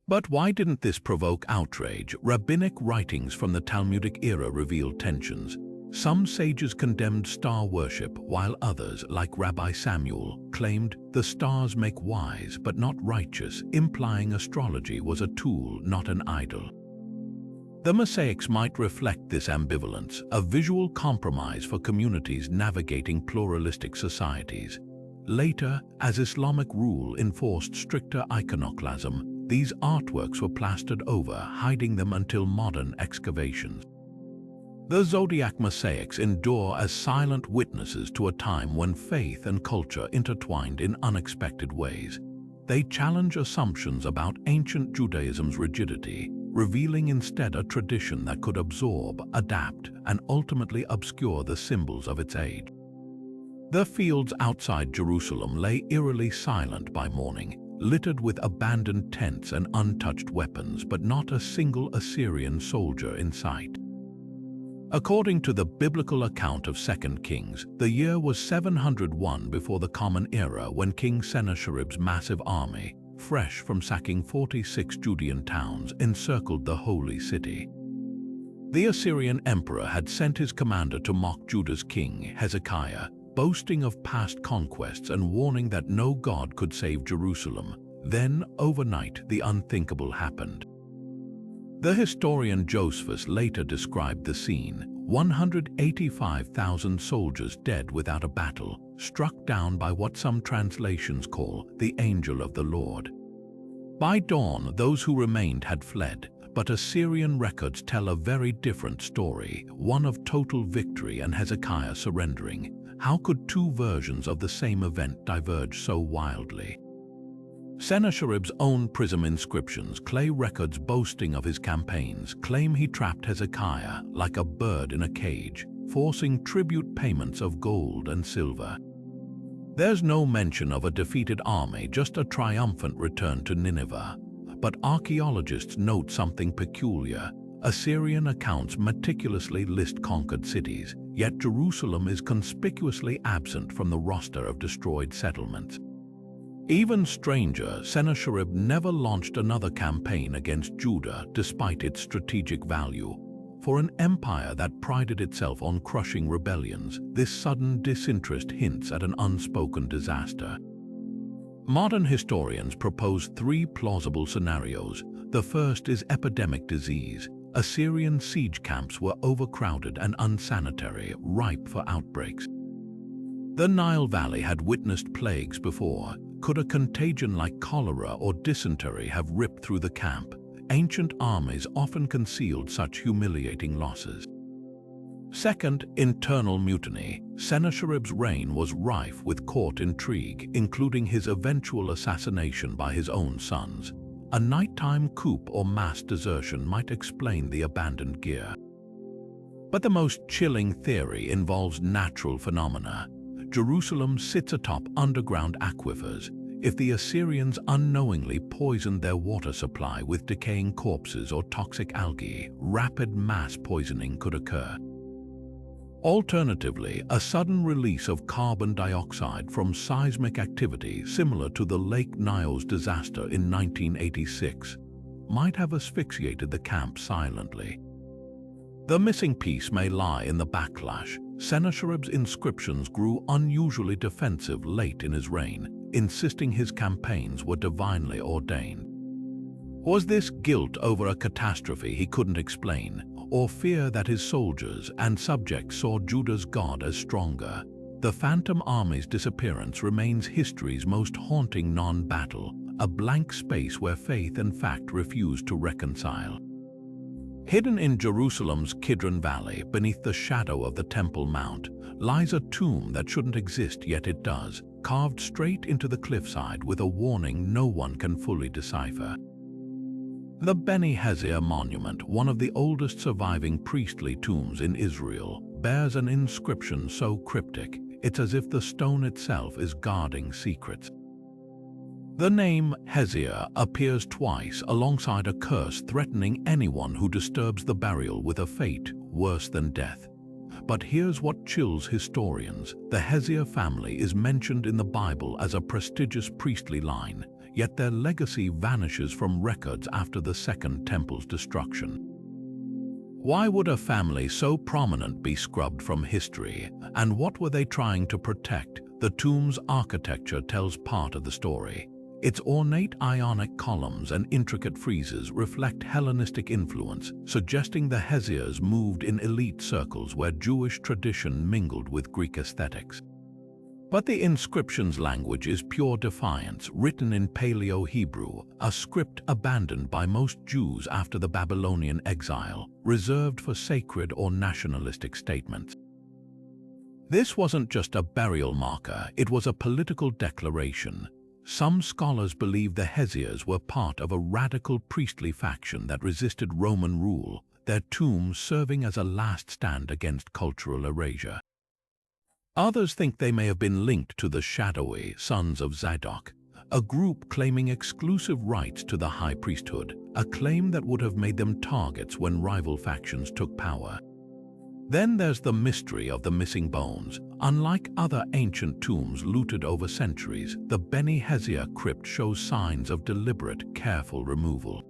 But why didn't this provoke outrage? Rabbinic writings from the Talmudic era revealed tensions. Some sages condemned star worship, while others, like Rabbi Samuel, claimed the stars make wise but not righteous, implying astrology was a tool, not an idol. The mosaics might reflect this ambivalence, a visual compromise for communities navigating pluralistic societies. Later, as Islamic rule enforced stricter iconoclasm, these artworks were plastered over, hiding them until modern excavations. The zodiac mosaics endure as silent witnesses to a time when faith and culture intertwined in unexpected ways. They challenge assumptions about ancient Judaism's rigidity, revealing instead a tradition that could absorb, adapt, and ultimately obscure the symbols of its age. The fields outside Jerusalem lay eerily silent by morning, littered with abandoned tents and untouched weapons, but not a single Assyrian soldier in sight. According to the biblical account of 2 Kings, the year was 701 before the Common Era, when King Sennacherib's massive army, fresh from sacking 46 Judean towns, encircled the holy city. The Assyrian emperor had sent his commander to mock Judah's king, Hezekiah, boasting of past conquests and warning that no god could save Jerusalem. Then, overnight, the unthinkable happened. The historian Josephus later described the scene: 185,000 soldiers dead without a battle, struck down by what some translations call the angel of the Lord. By dawn, those who remained had fled, but Assyrian records tell a very different story, one of total victory and Hezekiah surrendering. How could two versions of the same event diverge so wildly? Sennacherib's own prism inscriptions, clay records boasting of his campaigns, claim he trapped Hezekiah like a bird in a cage, forcing tribute payments of gold and silver. There's no mention of a defeated army, just a triumphant return to Nineveh. But archaeologists note something peculiar. Assyrian accounts meticulously list conquered cities, yet Jerusalem is conspicuously absent from the roster of destroyed settlements. Even stranger, Sennacherib never launched another campaign against Judah despite its strategic value. For an empire that prided itself on crushing rebellions, this sudden disinterest hints at an unspoken disaster. Modern historians propose three plausible scenarios. The first is epidemic disease. Assyrian siege camps were overcrowded and unsanitary, ripe for outbreaks. The Nile Valley had witnessed plagues before. Could a contagion like cholera or dysentery have ripped through the camp? Ancient armies often concealed such humiliating losses. Second, internal mutiny. Sennacherib's reign was rife with court intrigue, including his eventual assassination by his own sons. A nighttime coup or mass desertion might explain the abandoned gear. But the most chilling theory involves natural phenomena. Jerusalem sits atop underground aquifers. If the Assyrians unknowingly poisoned their water supply with decaying corpses or toxic algae, rapid mass poisoning could occur. Alternatively, a sudden release of carbon dioxide from seismic activity similar to the Lake Nile's disaster in 1986 might have asphyxiated the camp silently. The missing piece may lie in the backlash. Sennacherib's inscriptions grew unusually defensive late in his reign, insisting his campaigns were divinely ordained. Was this guilt over a catastrophe he couldn't explain, or fear that his soldiers and subjects saw Judah's God as stronger? The Phantom Army's disappearance remains history's most haunting non-battle, a blank space where faith and fact refuse to reconcile. Hidden in Jerusalem's Kidron Valley, beneath the shadow of the Temple Mount, lies a tomb that shouldn't exist, yet it does, carved straight into the cliffside with a warning no one can fully decipher. The Beni Hazzir monument, one of the oldest surviving priestly tombs in Israel, bears an inscription so cryptic, it's as if the stone itself is guarding secrets. The name Hazzir appears twice alongside a curse threatening anyone who disturbs the burial with a fate worse than death. But here's what chills historians. The Hazzir family is mentioned in the Bible as a prestigious priestly line, yet their legacy vanishes from records after the Second Temple's destruction. Why would a family so prominent be scrubbed from history, and what were they trying to protect? The tomb's architecture tells part of the story. Its ornate Ionic columns and intricate friezes reflect Hellenistic influence, suggesting the Hazzirs moved in elite circles where Jewish tradition mingled with Greek aesthetics. But the inscription's language is pure defiance, written in Paleo-Hebrew, a script abandoned by most Jews after the Babylonian exile, reserved for sacred or nationalistic statements. This wasn't just a burial marker, it was a political declaration. Some scholars believe the Hazzirs were part of a radical priestly faction that resisted Roman rule, their tombs serving as a last stand against cultural erasure. Others think they may have been linked to the shadowy sons of Zadok, a group claiming exclusive rights to the high priesthood, a claim that would have made them targets when rival factions took power. Then there's the mystery of the missing bones. Unlike other ancient tombs looted over centuries, the Beni Hazzir crypt shows signs of deliberate, careful removal.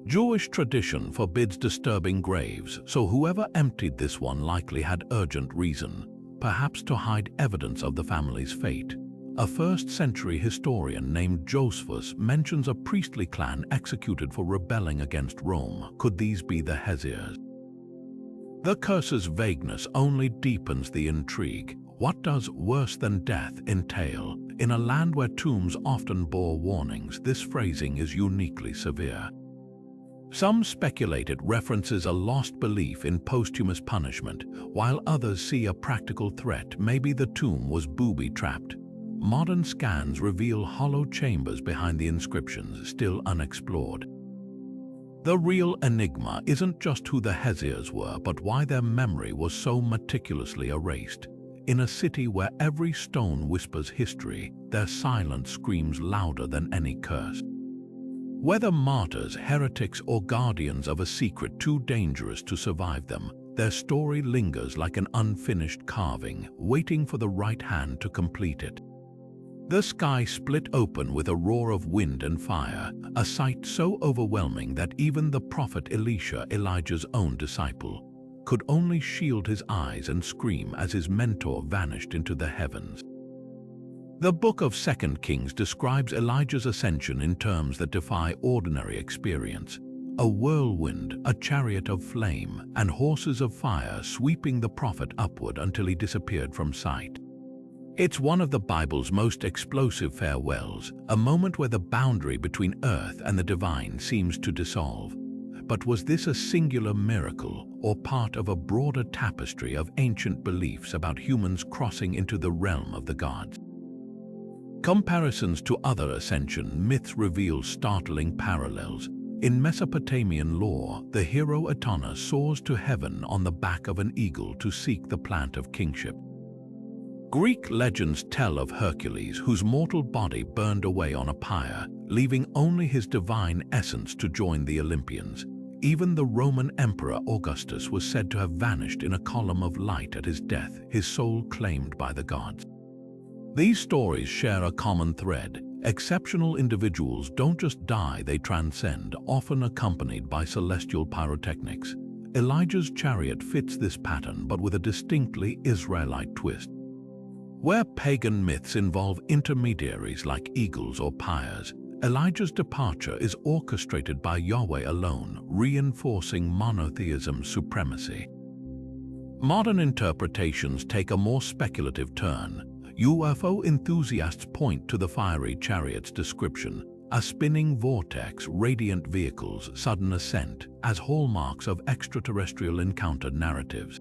Jewish tradition forbids disturbing graves, so whoever emptied this one likely had urgent reason, perhaps to hide evidence of the family's fate. A first-century historian named Josephus mentions a priestly clan executed for rebelling against Rome. Could these be the Hazzirs? The curse's vagueness only deepens the intrigue. What does worse than death entail? In a land where tombs often bore warnings, this phrasing is uniquely severe. Some speculate it references a lost belief in posthumous punishment, while others see a practical threat. Maybe the tomb was booby-trapped. Modern scans reveal hollow chambers behind the inscriptions, still unexplored. The real enigma isn't just who the Hesirs were, but why their memory was so meticulously erased. In a city where every stone whispers history, their silence screams louder than any curse. Whether martyrs, heretics, or guardians of a secret too dangerous to survive them, their story lingers like an unfinished carving, waiting for the right hand to complete it. The sky split open with a roar of wind and fire, a sight so overwhelming that even the prophet Elisha, Elijah's own disciple, could only shield his eyes and scream as his mentor vanished into the heavens. The book of 2 Kings describes Elijah's ascension in terms that defy ordinary experience. A whirlwind, a chariot of flame, and horses of fire sweeping the prophet upward until he disappeared from sight. It's one of the Bible's most explosive farewells, a moment where the boundary between earth and the divine seems to dissolve. But was this a singular miracle or part of a broader tapestry of ancient beliefs about humans crossing into the realm of the gods? Comparisons to other ascension myths reveal startling parallels. In Mesopotamian lore, the hero Etana soars to heaven on the back of an eagle to seek the plant of kingship. Greek legends tell of Hercules, whose mortal body burned away on a pyre, leaving only his divine essence to join the Olympians. Even the Roman Emperor Augustus was said to have vanished in a column of light at his death, his soul claimed by the gods. These stories share a common thread. Exceptional individuals don't just die, they transcend, often accompanied by celestial pyrotechnics. Elijah's chariot fits this pattern, but with a distinctly Israelite twist. Where pagan myths involve intermediaries like eagles or pyres, Elijah's departure is orchestrated by Yahweh alone, reinforcing monotheism's supremacy. Modern interpretations take a more speculative turn. UFO enthusiasts point to the fiery chariot's description, a spinning vortex, radiant vehicles, sudden ascent, as hallmarks of extraterrestrial encounter narratives.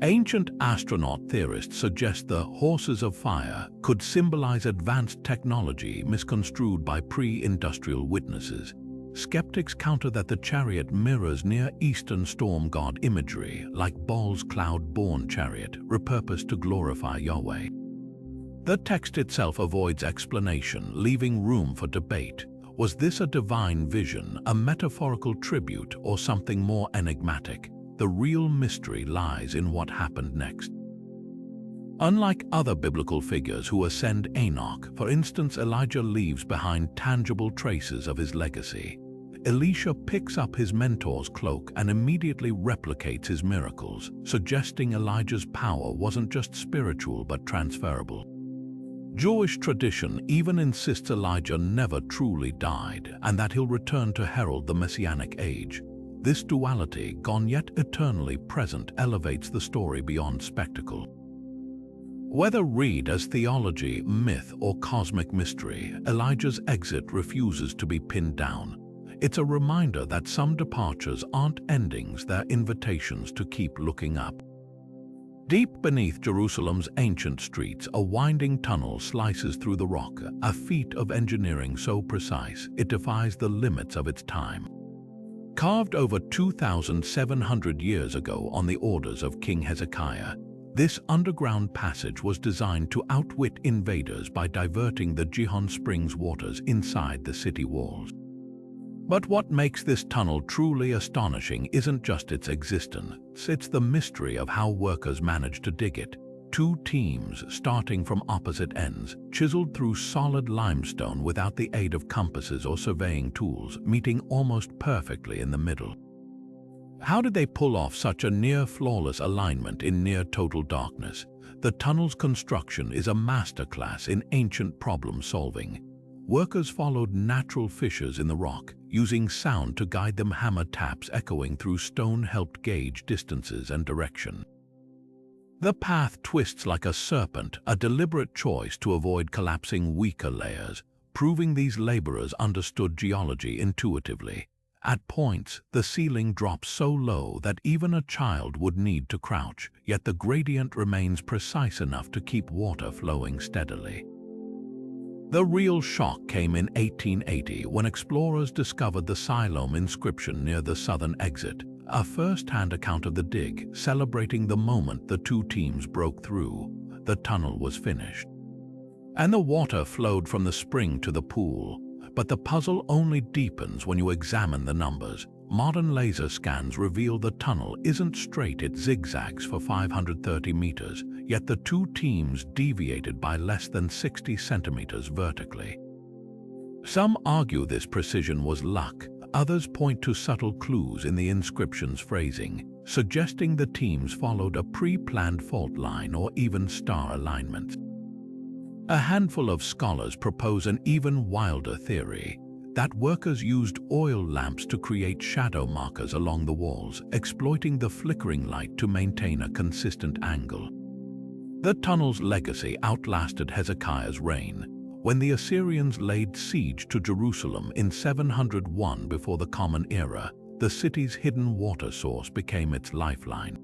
Ancient astronaut theorists suggest the horses of fire could symbolize advanced technology misconstrued by pre-industrial witnesses. Skeptics counter that the chariot mirrors Near Eastern storm god imagery, like Baal's cloud-born chariot, repurposed to glorify Yahweh. The text itself avoids explanation, leaving room for debate. Was this a divine vision, a metaphorical tribute, or something more enigmatic? The real mystery lies in what happened next. Unlike other biblical figures who ascend Enoch, for instance, Elijah leaves behind tangible traces of his legacy. Elisha picks up his mentor's cloak and immediately replicates his miracles, suggesting Elijah's power wasn't just spiritual but transferable. Jewish tradition even insists Elijah never truly died and that he'll return to herald the Messianic age. This duality, gone yet eternally present, elevates the story beyond spectacle. Whether read as theology, myth, or cosmic mystery, Elijah's exit refuses to be pinned down. It's a reminder that some departures aren't endings, they're invitations to keep looking up. Deep beneath Jerusalem's ancient streets, a winding tunnel slices through the rock, a feat of engineering so precise it defies the limits of its time. Carved over 2,700 years ago on the orders of King Hezekiah, this underground passage was designed to outwit invaders by diverting the Gihon Springs waters inside the city walls. But what makes this tunnel truly astonishing isn't just its existence, it's the mystery of how workers managed to dig it. Two teams, starting from opposite ends, chiseled through solid limestone without the aid of compasses or surveying tools, meeting almost perfectly in the middle. How did they pull off such a near-flawless alignment in near-total darkness? The tunnel's construction is a masterclass in ancient problem-solving. Workers followed natural fissures in the rock, using sound to guide them, hammer taps echoing through stone helped gauge distances and direction. The path twists like a serpent, a deliberate choice to avoid collapsing weaker layers, proving these laborers understood geology intuitively. At points, the ceiling drops so low that even a child would need to crouch, yet the gradient remains precise enough to keep water flowing steadily. The real shock came in 1880 when explorers discovered the Siloam inscription near the southern exit, a first-hand account of the dig, celebrating the moment the two teams broke through. The tunnel was finished, and the water flowed from the spring to the pool. But the puzzle only deepens when you examine the numbers. Modern laser scans reveal the tunnel isn't straight, it zigzags for 530 meters, yet the two teams deviated by less than 60 centimeters vertically. Some argue this precision was luck, others point to subtle clues in the inscription's phrasing, suggesting the teams followed a pre-planned fault line or even star alignments. A handful of scholars propose an even wilder theory, that workers used oil lamps to create shadow markers along the walls, exploiting the flickering light to maintain a consistent angle. The tunnel's legacy outlasted Hezekiah's reign. When the Assyrians laid siege to Jerusalem in 701 before the Common Era, the city's hidden water source became its lifeline.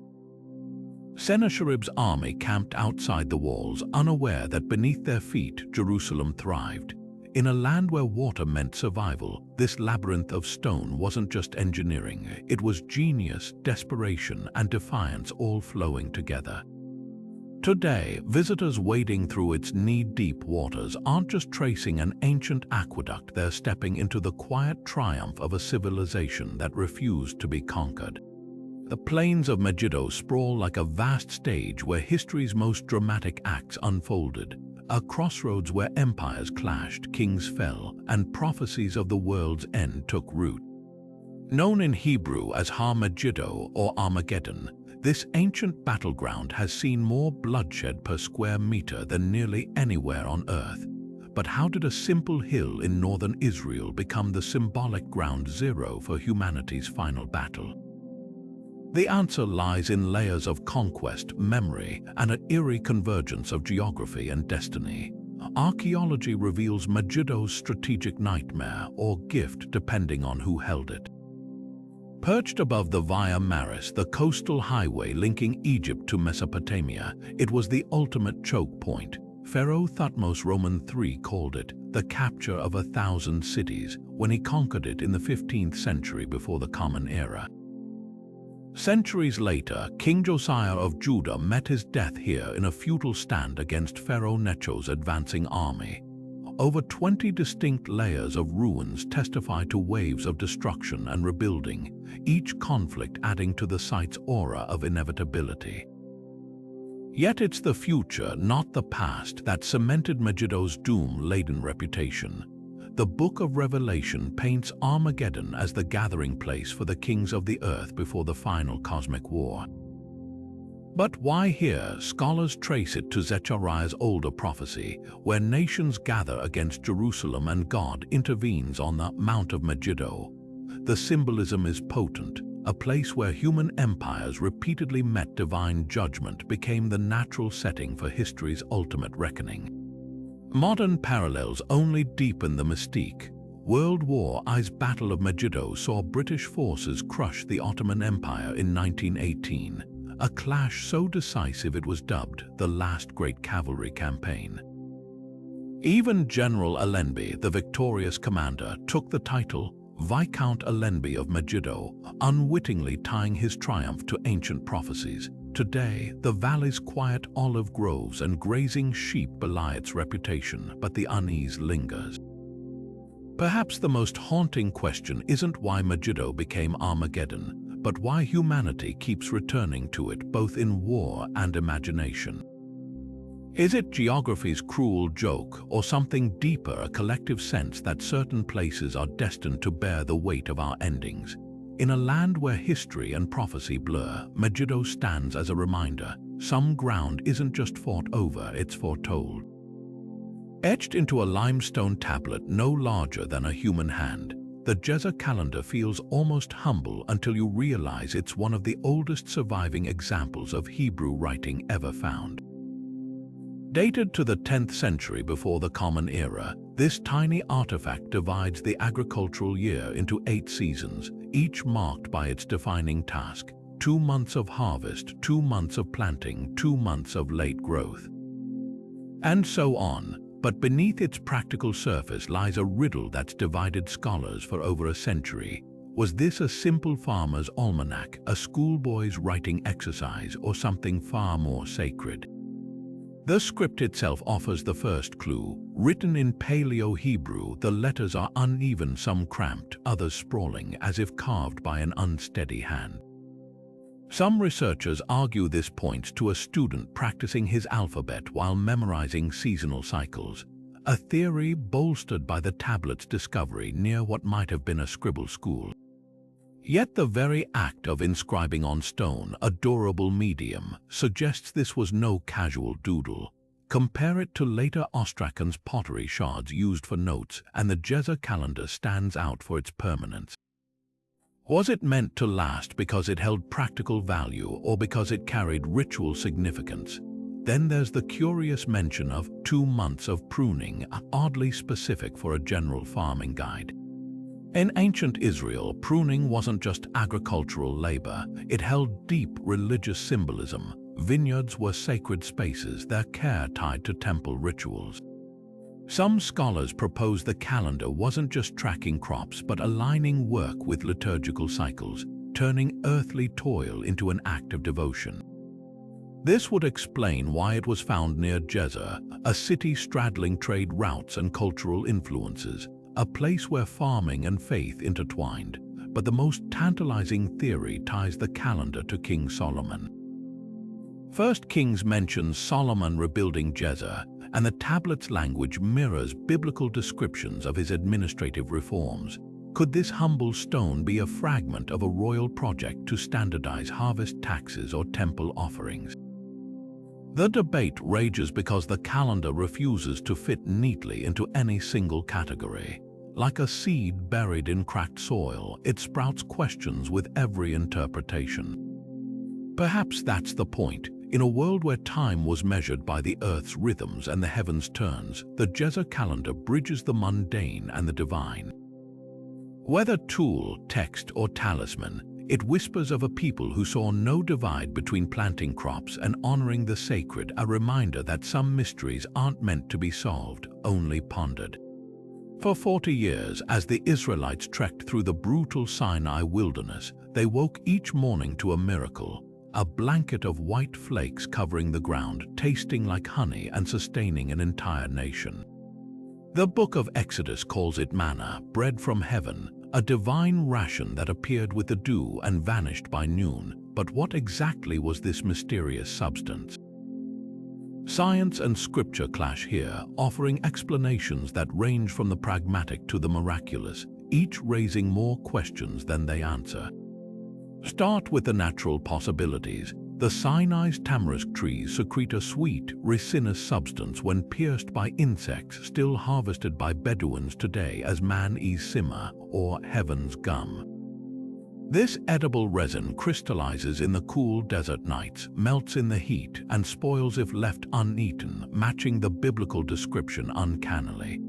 Sennacherib's army camped outside the walls, unaware that beneath their feet Jerusalem thrived. In a land where water meant survival, this labyrinth of stone wasn't just engineering, it was genius, desperation, and defiance all flowing together. Today, visitors wading through its knee-deep waters aren't just tracing an ancient aqueduct, they're stepping into the quiet triumph of a civilization that refused to be conquered. The plains of Megiddo sprawl like a vast stage where history's most dramatic acts unfolded, a crossroads where empires clashed, kings fell, and prophecies of the world's end took root. Known in Hebrew as Har-Megiddo or Armageddon, this ancient battleground has seen more bloodshed per square meter than nearly anywhere on Earth. But how did a simple hill in northern Israel become the symbolic ground zero for humanity's final battle? The answer lies in layers of conquest, memory, and an eerie convergence of geography and destiny. Archaeology reveals Megiddo's strategic nightmare or gift depending on who held it. Perched above the Via Maris, the coastal highway linking Egypt to Mesopotamia, it was the ultimate choke point. Pharaoh Thutmose III called it the capture of 1,000 cities when he conquered it in the 15th century before the Common Era. Centuries later, King Josiah of Judah met his death here in a futile stand against Pharaoh Necho's advancing army. Over 20 distinct layers of ruins testify to waves of destruction and rebuilding, each conflict adding to the site's aura of inevitability. Yet it's the future, not the past, that cemented Megiddo's doom-laden reputation. The Book of Revelation paints Armageddon as the gathering place for the kings of the earth before the final cosmic war. But why here? Scholars trace it to Zechariah's older prophecy, where nations gather against Jerusalem and God intervenes on the Mount of Megiddo. The symbolism is potent. A place where human empires repeatedly met divine judgment became the natural setting for history's ultimate reckoning. Modern parallels only deepen the mystique. World War I's Battle of Megiddo saw British forces crush the Ottoman Empire in 1918, a clash so decisive it was dubbed the last great cavalry campaign. Even General Allenby, the victorious commander, took the title Viscount Allenby of Megiddo, unwittingly tying his triumph to ancient prophecies. Today, the valley's quiet olive groves and grazing sheep belie its reputation, but the unease lingers. Perhaps the most haunting question isn't why Megiddo became Armageddon, but why humanity keeps returning to it both in war and imagination. Is it geography's cruel joke or something deeper, a collective sense that certain places are destined to bear the weight of our endings? In a land where history and prophecy blur, Megiddo stands as a reminder. Some ground isn't just fought over, it's foretold. Etched into a limestone tablet no larger than a human hand, the Jezza calendar feels almost humble until you realize it's one of the oldest surviving examples of Hebrew writing ever found. Dated to the 10th century before the Common Era, this tiny artifact divides the agricultural year into 8 seasons, each marked by its defining task: 2 months of harvest, 2 months of planting, 2 months of late growth. And so on. But beneath its practical surface lies a riddle that's divided scholars for over a century. Was this a simple farmer's almanac, a schoolboy's writing exercise, or something far more sacred? The script itself offers the first clue. Written in Paleo-Hebrew, the letters are uneven, some cramped, others sprawling, as if carved by an unsteady hand. Some researchers argue this points to a student practicing his alphabet while memorizing seasonal cycles, a theory bolstered by the tablet's discovery near what might have been a scribble school. Yet the very act of inscribing on stone, a durable medium, suggests this was no casual doodle. Compare it to later Ostrakan's pottery shards used for notes, and the Jezza calendar stands out for its permanence. Was it meant to last because it held practical value or because it carried ritual significance? Then there's the curious mention of 2 months of pruning, oddly specific for a general farming guide. In ancient Israel, pruning wasn't just agricultural labor, it held deep religious symbolism. Vineyards were sacred spaces, their care tied to temple rituals. Some scholars propose the calendar wasn't just tracking crops but aligning work with liturgical cycles, turning earthly toil into an act of devotion. This would explain why it was found near Jezza, a city straddling trade routes and cultural influences, a place where farming and faith intertwined. But the most tantalizing theory ties the calendar to King Solomon. 1 Kings mentions Solomon rebuilding Jezza, and the tablet's language mirrors biblical descriptions of his administrative reforms. Could this humble stone be a fragment of a royal project to standardize harvest taxes or temple offerings? The debate rages because the calendar refuses to fit neatly into any single category. Like a seed buried in cracked soil, it sprouts questions with every interpretation. Perhaps that's the point. In a world where time was measured by the earth's rhythms and the heavens' turns, the Jezza calendar bridges the mundane and the divine. Whether tool, text, or talisman, it whispers of a people who saw no divide between planting crops and honoring the sacred, a reminder that some mysteries aren't meant to be solved, only pondered. For 40 years, as the Israelites trekked through the brutal Sinai wilderness, they woke each morning to a miracle. A blanket of white flakes covering the ground, tasting like honey and sustaining an entire nation. The book of Exodus calls it manna, bread from heaven, a divine ration that appeared with the dew and vanished by noon. But what exactly was this mysterious substance? Science and scripture clash here, offering explanations that range from the pragmatic to the miraculous, each raising more questions than they answer. Start with the natural possibilities. The Sinai's tamarisk trees secrete a sweet, resinous substance when pierced by insects still harvested by Bedouins today as man-ease sima, or heaven's gum. This edible resin crystallizes in the cool desert nights, melts in the heat, and spoils if left uneaten, matching the biblical description uncannily.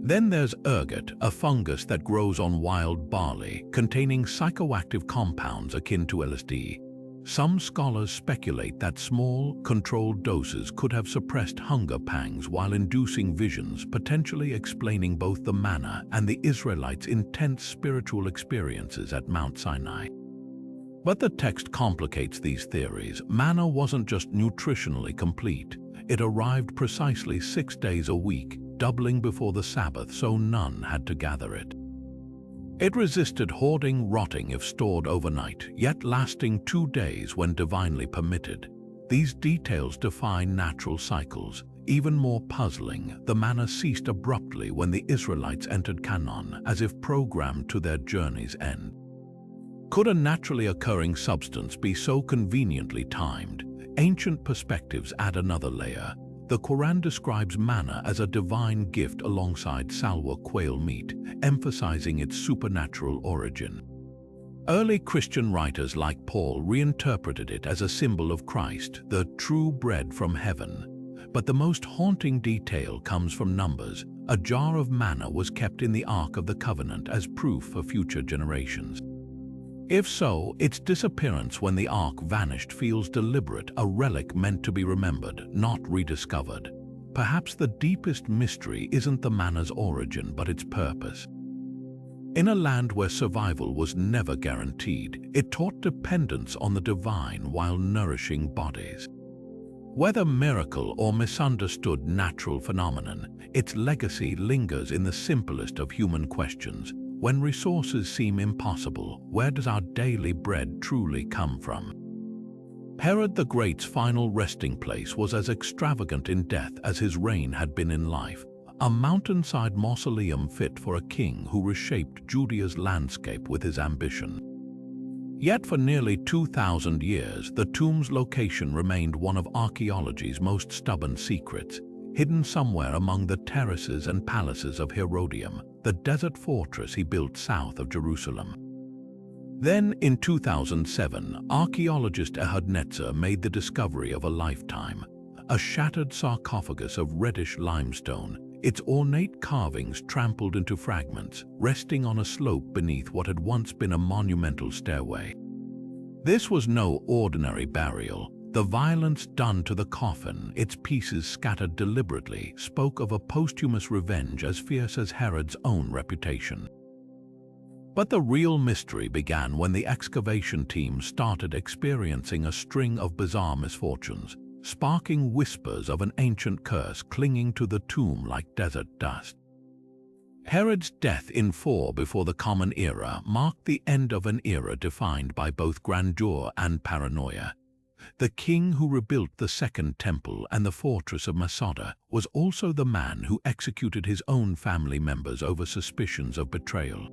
Then there's ergot, a fungus that grows on wild barley, containing psychoactive compounds akin to LSD. Some scholars speculate that small, controlled doses could have suppressed hunger pangs while inducing visions, potentially explaining both the manna and the Israelites' intense spiritual experiences at Mount Sinai. But the text complicates these theories. Manna wasn't just nutritionally complete. It arrived precisely 6 days a week, doubling before the Sabbath so none had to gather it. It resisted hoarding, rotting if stored overnight, yet lasting 2 days when divinely permitted. These details define natural cycles. Even more puzzling, the manna ceased abruptly when the Israelites entered Canaan, as if programmed to their journey's end. Could a naturally occurring substance be so conveniently timed? Ancient perspectives add another layer. The Quran describes manna as a divine gift alongside salwa quail meat, emphasizing its supernatural origin. Early Christian writers like Paul reinterpreted it as a symbol of Christ, the true bread from heaven. But the most haunting detail comes from Numbers. A jar of manna was kept in the Ark of the Covenant as proof for future generations. If so, its disappearance when the Ark vanished feels deliberate, a relic meant to be remembered, not rediscovered. perhaps the deepest mystery isn't the manna's origin but its purpose. In a land where survival was never guaranteed, it taught dependence on the divine while nourishing bodies. Whether miracle or misunderstood natural phenomenon, its legacy lingers in the simplest of human questions. When resources seem impossible, where does our daily bread truly come from? Herod the Great's final resting place was as extravagant in death as his reign had been in life, a mountainside mausoleum fit for a king who reshaped Judea's landscape with his ambition. Yet for nearly 2,000 years, the tomb's location remained one of archaeology's most stubborn secrets, hidden somewhere among the terraces and palaces of Herodium, the desert fortress he built south of Jerusalem. Then, in 2007, archaeologist Ehud Netzer made the discovery of a lifetime, a shattered sarcophagus of reddish limestone, its ornate carvings trampled into fragments, resting on a slope beneath what had once been a monumental stairway. This was no ordinary burial. The violence done to the coffin, its pieces scattered deliberately, spoke of a posthumous revenge as fierce as Herod's own reputation. But the real mystery began when the excavation team started experiencing a string of bizarre misfortunes, sparking whispers of an ancient curse clinging to the tomb like desert dust. Herod's death in 4 before the Common Era marked the end of an era defined by both grandeur and paranoia. The king who rebuilt the Second Temple and the fortress of Masada was also the man who executed his own family members over suspicions of betrayal.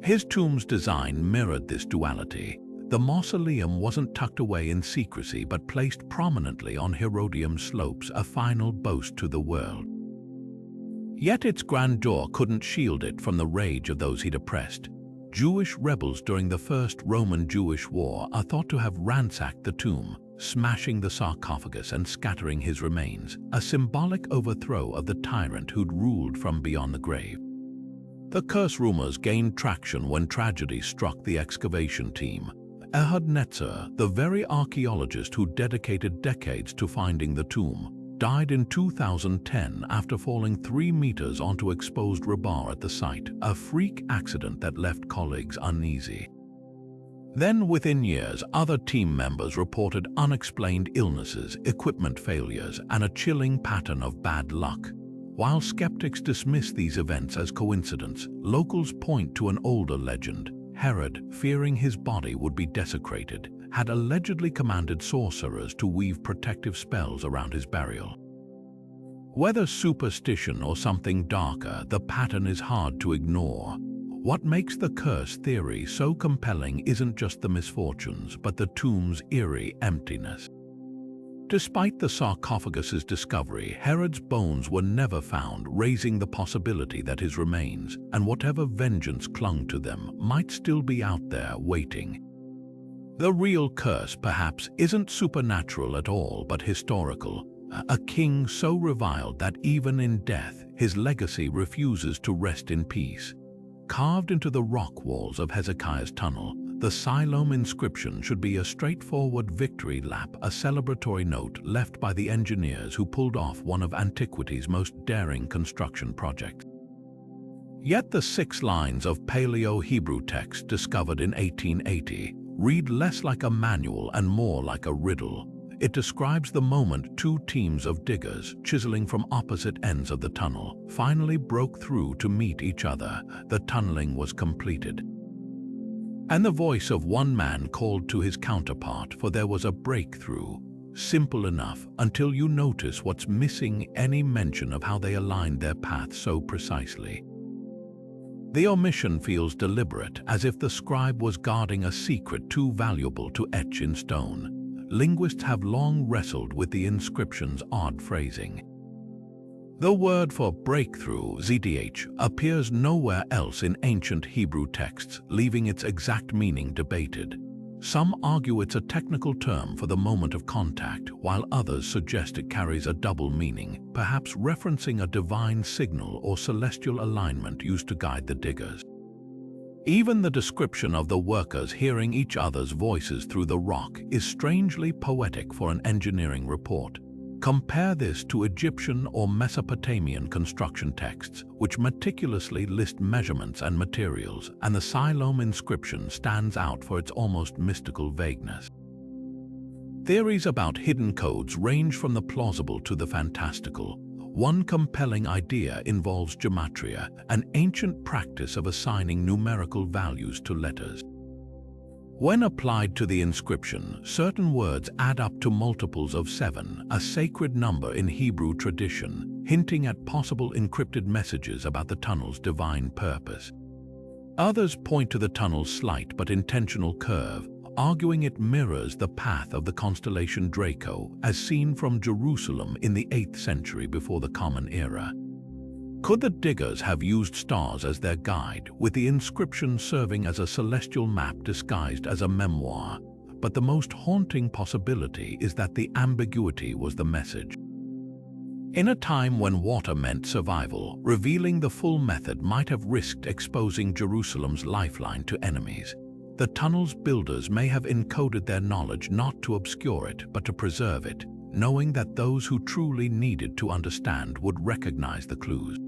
His tomb's design mirrored this duality. The mausoleum wasn't tucked away in secrecy but placed prominently on Herodium's slopes, a final boast to the world. Yet its grandeur couldn't shield it from the rage of those he'd oppressed. Jewish rebels during the First Roman-Jewish War are thought to have ransacked the tomb, smashing the sarcophagus and scattering his remains, a symbolic overthrow of the tyrant who'd ruled from beyond the grave. The curse rumors gained traction when tragedy struck the excavation team. Ehud Netzer, the very archaeologist who dedicated decades to finding the tomb, died in 2010 after falling 3 meters onto exposed rebar at the site, a freak accident that left colleagues uneasy. Then, within years, other team members reported unexplained illnesses, equipment failures, and a chilling pattern of bad luck. While skeptics dismiss these events as coincidence, locals point to an older legend. Herod, fearing his body would be desecrated, had allegedly commanded sorcerers to weave protective spells around his burial. Whether superstition or something darker, the pattern is hard to ignore. What makes the curse theory so compelling isn't just the misfortunes, but the tomb's eerie emptiness. Despite the sarcophagus's discovery, Herod's bones were never found, raising the possibility that his remains, and whatever vengeance clung to them, might still be out there waiting. The real curse, perhaps, isn't supernatural at all, but historical. A king so reviled that even in death, his legacy refuses to rest in peace. Carved into the rock walls of Hezekiah's tunnel, the Siloam inscription should be a straightforward victory lap, a celebratory note left by the engineers who pulled off one of antiquity's most daring construction projects. Yet the 6 lines of Paleo-Hebrew text discovered in 1880 read less like a manual and more like a riddle. It describes the moment 2 teams of diggers, chiseling from opposite ends of the tunnel, finally broke through to meet each other. The tunneling was completed. And the voice of one man called to his counterpart, for there was a breakthrough. Simple enough until you notice what's missing: any mention of how they aligned their paths so precisely. The omission feels deliberate, as if the scribe was guarding a secret too valuable to etch in stone. Linguists have long wrestled with the inscription's odd phrasing. The word for breakthrough, ZDH, appears nowhere else in ancient Hebrew texts, leaving its exact meaning debated. Some argue it's a technical term for the moment of contact, while others suggest it carries a double meaning, perhaps referencing a divine signal or celestial alignment used to guide the diggers. Even the description of the workers hearing each other's voices through the rock is strangely poetic for an engineering report. Compare this to Egyptian or Mesopotamian construction texts, which meticulously list measurements and materials, and the Siloam inscription stands out for its almost mystical vagueness. Theories about hidden codes range from the plausible to the fantastical. One compelling idea involves gematria, an ancient practice of assigning numerical values to letters. When applied to the inscription, certain words add up to multiples of 7, a sacred number in Hebrew tradition, hinting at possible encrypted messages about the tunnel's divine purpose. Others point to the tunnel's slight but intentional curve, arguing it mirrors the path of the constellation Draco as seen from Jerusalem in the 8th century before the Common Era. Could the diggers have used stars as their guide, with the inscription serving as a celestial map disguised as a memoir? But the most haunting possibility is that the ambiguity was the message. In a time when water meant survival, revealing the full method might have risked exposing Jerusalem's lifeline to enemies. The tunnel's builders may have encoded their knowledge not to obscure it, but to preserve it, knowing that those who truly needed to understand would recognize the clues.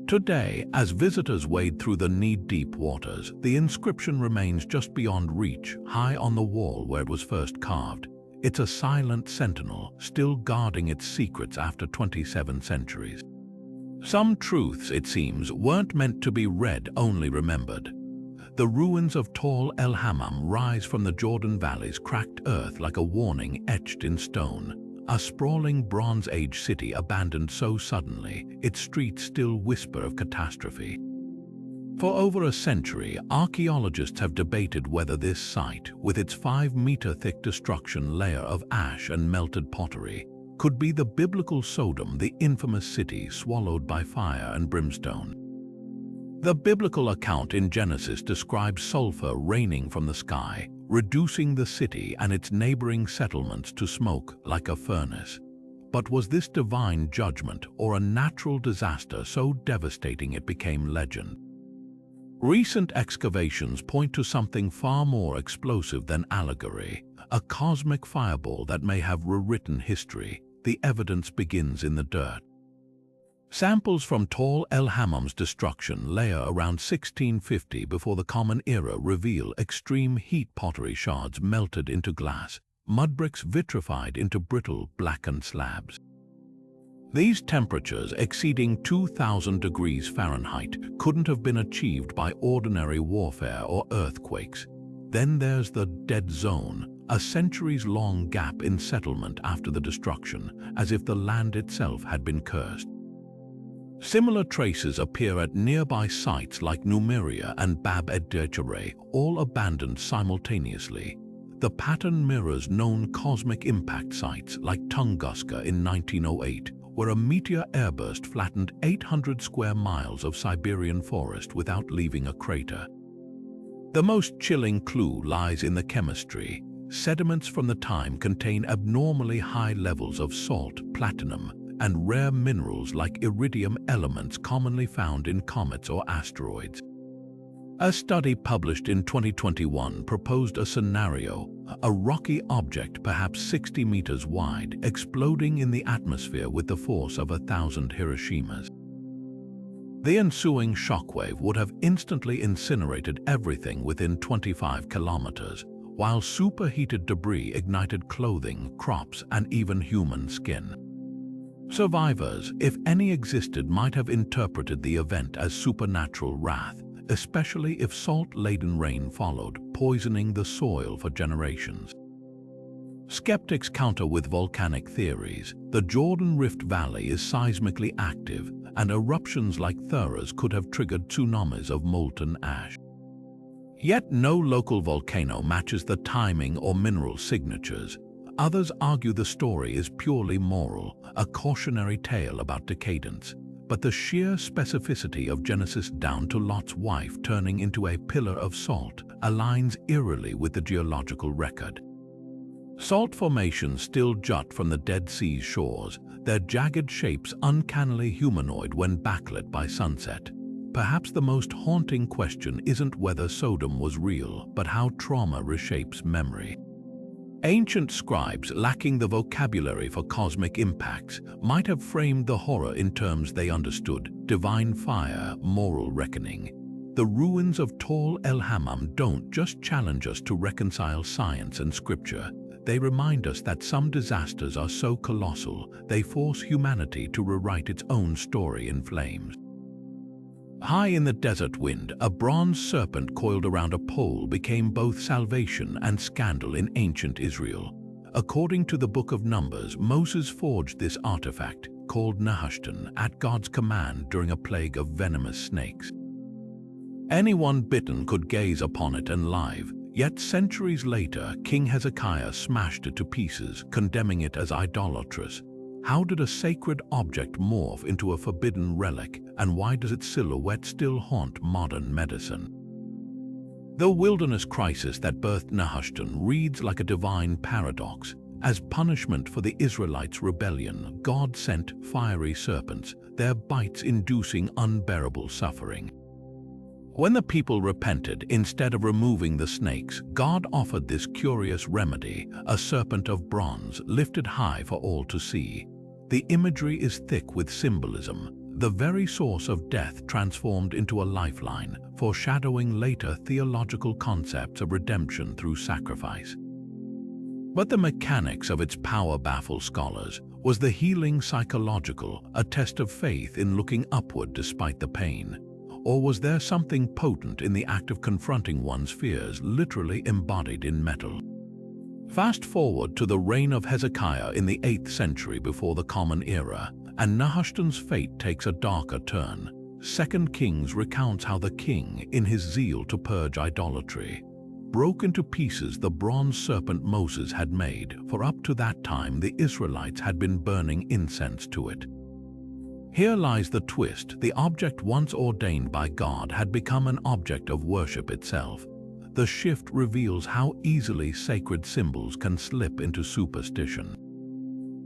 Today, as visitors wade through the knee-deep waters, the inscription remains just beyond reach, high on the wall where it was first carved. It's a silent sentinel, still guarding its secrets after 27 centuries. Some truths, it seems, weren't meant to be read, only remembered. The ruins of Tall El Hammam rise from the Jordan Valley's cracked earth like a warning etched in stone. A sprawling Bronze Age city abandoned so suddenly, its streets still whisper of catastrophe. For over a century, archaeologists have debated whether this site, with its 5-meter-thick destruction layer of ash and melted pottery, could be the biblical Sodom, the infamous city swallowed by fire and brimstone. The biblical account in Genesis describes sulfur raining from the sky, reducing the city and its neighboring settlements to smoke like a furnace. But was this divine judgment or a natural disaster so devastating it became legend? Recent excavations point to something far more explosive than allegory, a cosmic fireball that may have rewritten history. The evidence begins in the dirt. Samples from Tall El Hammam's destruction layer around 1650 before the Common Era reveal extreme heat pottery shards melted into glass, mud bricks vitrified into brittle, blackened slabs. These temperatures, exceeding 2,000 degrees Fahrenheit, couldn't have been achieved by ordinary warfare or earthquakes. Then there's the dead zone, a centuries-long gap in settlement after the destruction, as if the land itself had been cursed. Similar traces appear at nearby sites like Numeria and Bab ed-Dejere, all abandoned simultaneously. The pattern mirrors known cosmic impact sites like Tunguska in 1908, where a meteor airburst flattened 800 square miles of Siberian forest without leaving a crater. The most chilling clue lies in the chemistry. Sediments from the time contain abnormally high levels of salt, platinum, and rare minerals like iridium, elements commonly found in comets or asteroids. A study published in 2021 proposed a scenario, a rocky object perhaps 60 meters wide, exploding in the atmosphere with the force of 1,000 Hiroshimas. The ensuing shockwave would have instantly incinerated everything within 25 kilometers, while superheated debris ignited clothing, crops, and even human skin. Survivors, if any existed, might have interpreted the event as supernatural wrath, especially if salt-laden rain followed, poisoning the soil for generations. Skeptics counter with volcanic theories. The Jordan Rift Valley is seismically active, and eruptions like Thura's could have triggered tsunamis of molten ash. Yet no local volcano matches the timing or mineral signatures. Others argue the story is purely moral, a cautionary tale about decadence. But the sheer specificity of Genesis down to Lot's wife turning into a pillar of salt aligns eerily with the geological record. Salt formations still jut from the Dead Sea's shores, their jagged shapes uncannily humanoid when backlit by sunset. Perhaps the most haunting question isn't whether Sodom was real, but how trauma reshapes memory. Ancient scribes, lacking the vocabulary for cosmic impacts, might have framed the horror in terms they understood: divine fire, moral reckoning. The ruins of Tall El Hammam don't just challenge us to reconcile science and scripture. They remind us that some disasters are so colossal, they force humanity to rewrite its own story in flames. High in the desert wind, a bronze serpent coiled around a pole became both salvation and scandal in ancient Israel. According to the Book of Numbers, Moses forged this artifact, called Nehushtan, at God's command during a plague of venomous snakes. Anyone bitten could gaze upon it and live, yet centuries later, King Hezekiah smashed it to pieces, condemning it as idolatrous. How did a sacred object morph into a forbidden relic, and why does its silhouette still haunt modern medicine? The wilderness crisis that birthed Nehushtan reads like a divine paradox. As punishment for the Israelites' rebellion, God sent fiery serpents, their bites inducing unbearable suffering. When the people repented, instead of removing the snakes, God offered this curious remedy, a serpent of bronze lifted high for all to see. The imagery is thick with symbolism, the very source of death transformed into a lifeline, foreshadowing later theological concepts of redemption through sacrifice. But the mechanics of its power baffle scholars. Was the healing psychological, a test of faith in looking upward despite the pain? Or was there something potent in the act of confronting one's fears, literally embodied in metal? Fast forward to the reign of Hezekiah in the 8th century before the Common Era, and Nehushtan's fate takes a darker turn. 2 Kings recounts how the king, in his zeal to purge idolatry, broke into pieces the bronze serpent Moses had made, for up to that time the Israelites had been burning incense to it. Here lies the twist: the object once ordained by God had become an object of worship itself. The shift reveals how easily sacred symbols can slip into superstition.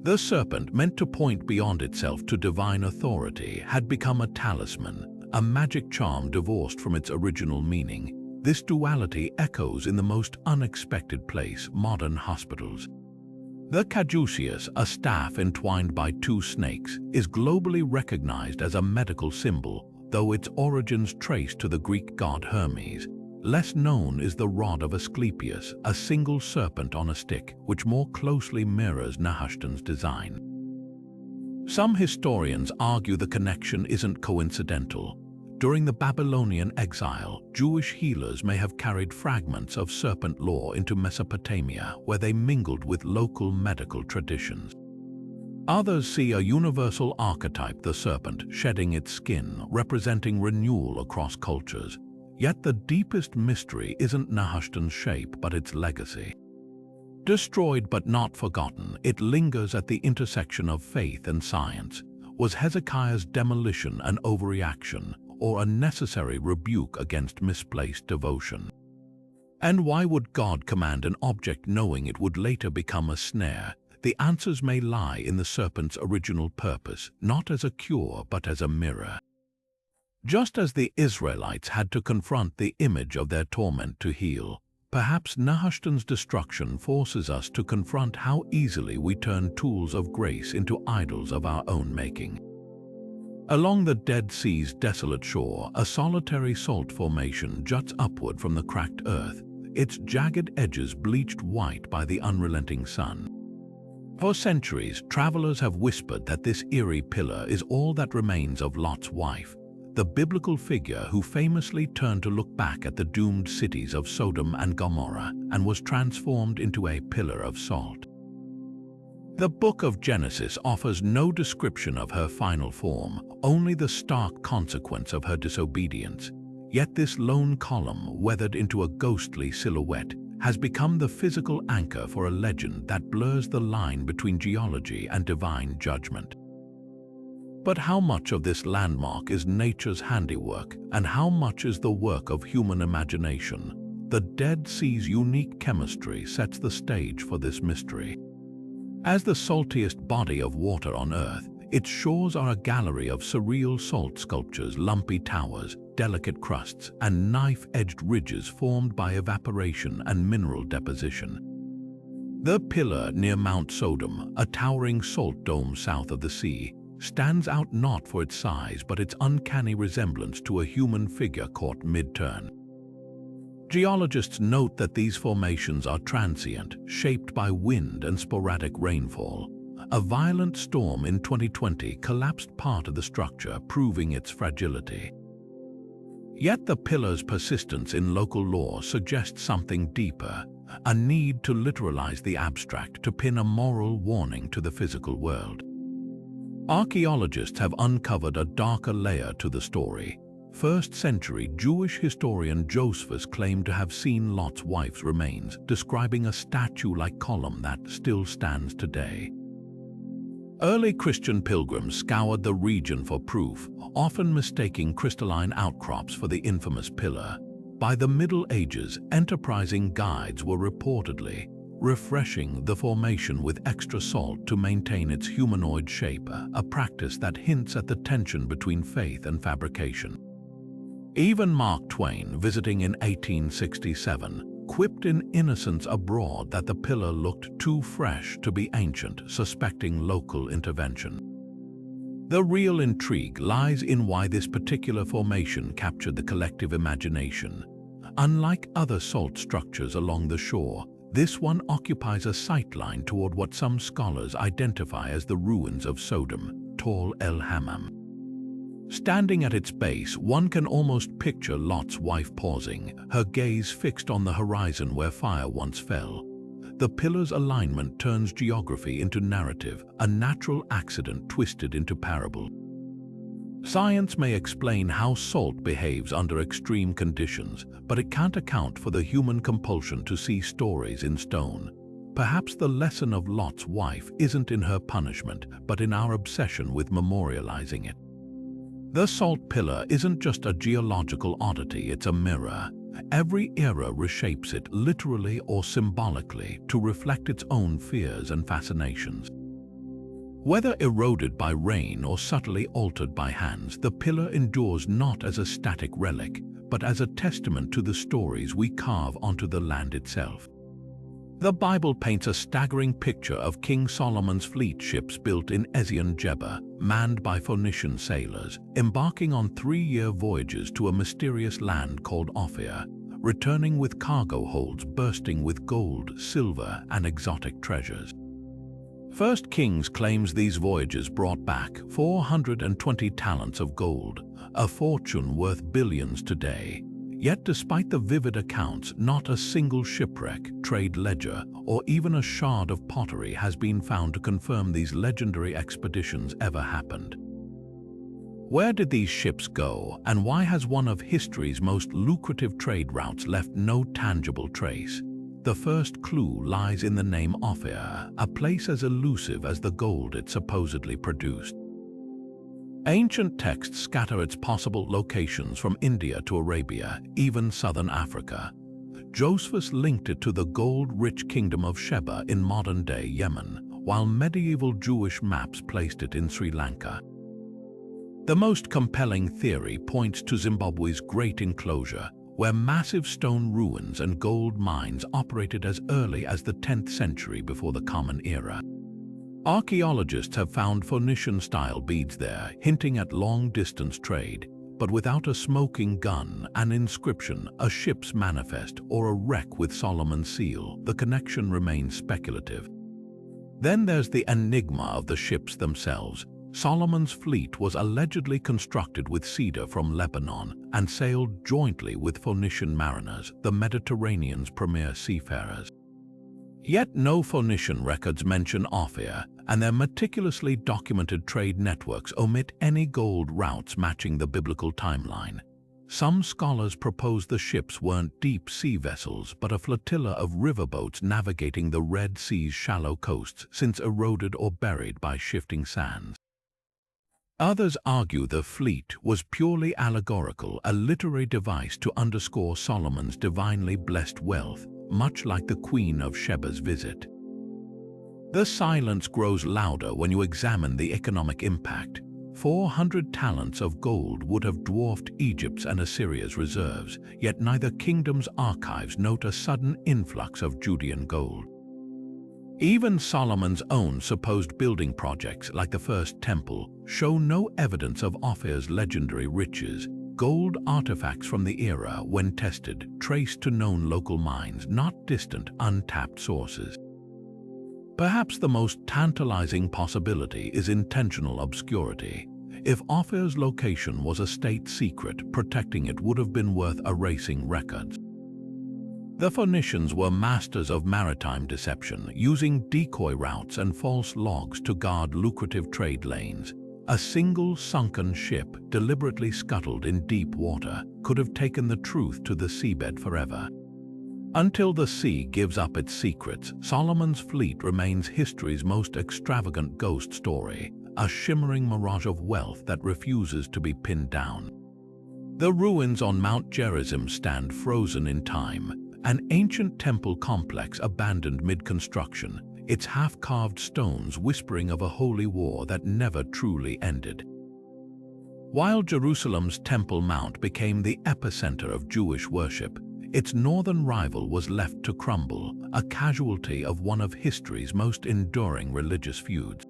The serpent, meant to point beyond itself to divine authority, had become a talisman, a magic charm divorced from its original meaning. This duality echoes in the most unexpected place: modern hospitals. The caduceus, a staff entwined by two snakes, is globally recognized as a medical symbol, though its origins trace to the Greek god Hermes. Less known is the rod of Asclepius, a single serpent on a stick, which more closely mirrors Nehushtan's design. Some historians argue the connection isn't coincidental. During the Babylonian exile, Jewish healers may have carried fragments of serpent lore into Mesopotamia, where they mingled with local medical traditions. Others see a universal archetype, the serpent shedding its skin, representing renewal across cultures. Yet the deepest mystery isn't Nehushtan's shape, but its legacy. Destroyed but not forgotten, it lingers at the intersection of faith and science. Was Hezekiah's demolition an overreaction, or a necessary rebuke against misplaced devotion? And why would God command an object knowing it would later become a snare? The answers may lie in the serpent's original purpose, not as a cure but as a mirror. Just as the Israelites had to confront the image of their torment to heal, perhaps Nehushtan's destruction forces us to confront how easily we turn tools of grace into idols of our own making. Along the Dead Sea's desolate shore, a solitary salt formation juts upward from the cracked earth, its jagged edges bleached white by the unrelenting sun. For centuries, travelers have whispered that this eerie pillar is all that remains of Lot's wife, the biblical figure who famously turned to look back at the doomed cities of Sodom and Gomorrah and was transformed into a pillar of salt. The book of Genesis offers no description of her final form, only the stark consequence of her disobedience. Yet this lone column, weathered into a ghostly silhouette, has become the physical anchor for a legend that blurs the line between geology and divine judgment. But how much of this landmark is nature's handiwork, and how much is the work of human imagination? The Dead Sea's unique chemistry sets the stage for this mystery. As the saltiest body of water on Earth, its shores are a gallery of surreal salt sculptures, lumpy towers, delicate crusts, and knife-edged ridges formed by evaporation and mineral deposition. The pillar near Mount Sodom, a towering salt dome south of the sea, stands out not for its size but its uncanny resemblance to a human figure caught mid-turn. Geologists note that these formations are transient, shaped by wind and sporadic rainfall. A violent storm in 2020 collapsed part of the structure, proving its fragility. Yet the pillar's persistence in local lore suggests something deeper, a need to literalize the abstract, to pin a moral warning to the physical world. Archaeologists have uncovered a darker layer to the story. First-century Jewish historian Josephus claimed to have seen Lot's wife's remains, describing a statue-like column that still stands today. Early Christian pilgrims scoured the region for proof, often mistaking crystalline outcrops for the infamous pillar. By the Middle Ages, enterprising guides were reportedly refreshing the formation with extra salt to maintain its humanoid shape, a practice that hints at the tension between faith and fabrication. Even Mark Twain, visiting in 1867, quipped in Innocents Abroad that the pillar looked too fresh to be ancient, suspecting local intervention. The real intrigue lies in why this particular formation captured the collective imagination. Unlike other salt structures along the shore, this one occupies a sightline toward what some scholars identify as the ruins of Sodom, Tall el-Hammam. Standing at its base, one can almost picture Lot's wife pausing, her gaze fixed on the horizon where fire once fell. The pillar's alignment turns geography into narrative, a natural accident twisted into parable. Science may explain how salt behaves under extreme conditions, but it can't account for the human compulsion to see stories in stone. Perhaps the lesson of Lot's wife isn't in her punishment, but in our obsession with memorializing it. The salt pillar isn't just a geological oddity, it's a mirror. Every era reshapes it, literally or symbolically, to reflect its own fears and fascinations. Whether eroded by rain or subtly altered by hands, the pillar endures not as a static relic, but as a testament to the stories we carve onto the land itself. The Bible paints a staggering picture of King Solomon's fleet ships built in Ezion-Geber, manned by Phoenician sailors, embarking on 3-year voyages to a mysterious land called Ophir, returning with cargo holds bursting with gold, silver, and exotic treasures. 1 Kings claims these voyages brought back 420 talents of gold, a fortune worth billions today. Yet despite the vivid accounts, not a single shipwreck, trade ledger, or even a shard of pottery has been found to confirm these legendary expeditions ever happened. Where did these ships go, and why has one of history's most lucrative trade routes left no tangible trace? The first clue lies in the name Ophir, a place as elusive as the gold it supposedly produced. Ancient texts scatter its possible locations from India to Arabia, even southern Africa. Josephus linked it to the gold-rich kingdom of Sheba in modern-day Yemen, while medieval Jewish maps placed it in Sri Lanka. The most compelling theory points to Zimbabwe's Great Enclosure, where massive stone ruins and gold mines operated as early as the 10th century before the Common Era. Archaeologists have found Phoenician-style beads there, hinting at long-distance trade, but without a smoking gun, an inscription, a ship's manifest, or a wreck with Solomon's seal, the connection remains speculative. Then there's the enigma of the ships themselves. Solomon's fleet was allegedly constructed with cedar from Lebanon and sailed jointly with Phoenician mariners, the Mediterranean's premier seafarers. Yet no Phoenician records mention Ophir, and their meticulously documented trade networks omit any gold routes matching the biblical timeline. Some scholars propose the ships weren't deep-sea vessels, but a flotilla of riverboats navigating the Red Sea's shallow coasts, since eroded or buried by shifting sands. Others argue the fleet was purely allegorical, a literary device to underscore Solomon's divinely blessed wealth, much like the Queen of Sheba's visit. The silence grows louder when you examine the economic impact. 400 talents of gold would have dwarfed Egypt's and Assyria's reserves, yet neither kingdom's archives note a sudden influx of Judean gold. Even Solomon's own supposed building projects, like the first temple, show no evidence of Ophir's legendary riches. Gold artifacts from the era, when tested, traced to known local mines, not distant, untapped sources. Perhaps the most tantalizing possibility is intentional obscurity. If Ophir's location was a state secret, protecting it would have been worth erasing records. The Phoenicians were masters of maritime deception, using decoy routes and false logs to guard lucrative trade lanes. A single sunken ship, deliberately scuttled in deep water, could have taken the truth to the seabed forever. Until the sea gives up its secrets, Solomon's fleet remains history's most extravagant ghost story, a shimmering mirage of wealth that refuses to be pinned down. The ruins on Mount Gerizim stand frozen in time, an ancient temple complex abandoned mid-construction, its half-carved stones whispering of a holy war that never truly ended. While Jerusalem's Temple Mount became the epicenter of Jewish worship, its northern rival was left to crumble, a casualty of one of history's most enduring religious feuds.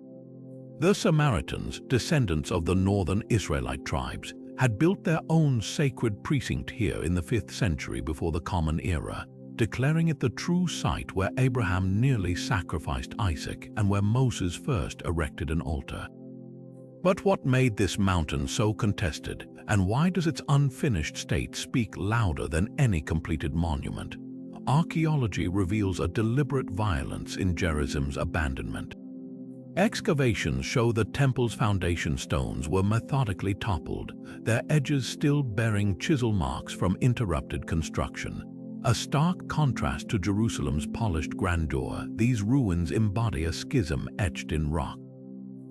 The Samaritans, descendants of the northern Israelite tribes, had built their own sacred precinct here in the 5th century before the Common Era, declaring it the true site where Abraham nearly sacrificed Isaac and where Moses first erected an altar. But what made this mountain so contested, and why does its unfinished state speak louder than any completed monument? Archaeology reveals a deliberate violence in Gerizim's abandonment. Excavations show the temple's foundation stones were methodically toppled, their edges still bearing chisel marks from interrupted construction. A stark contrast to Jerusalem's polished grandeur, these ruins embody a schism etched in rock.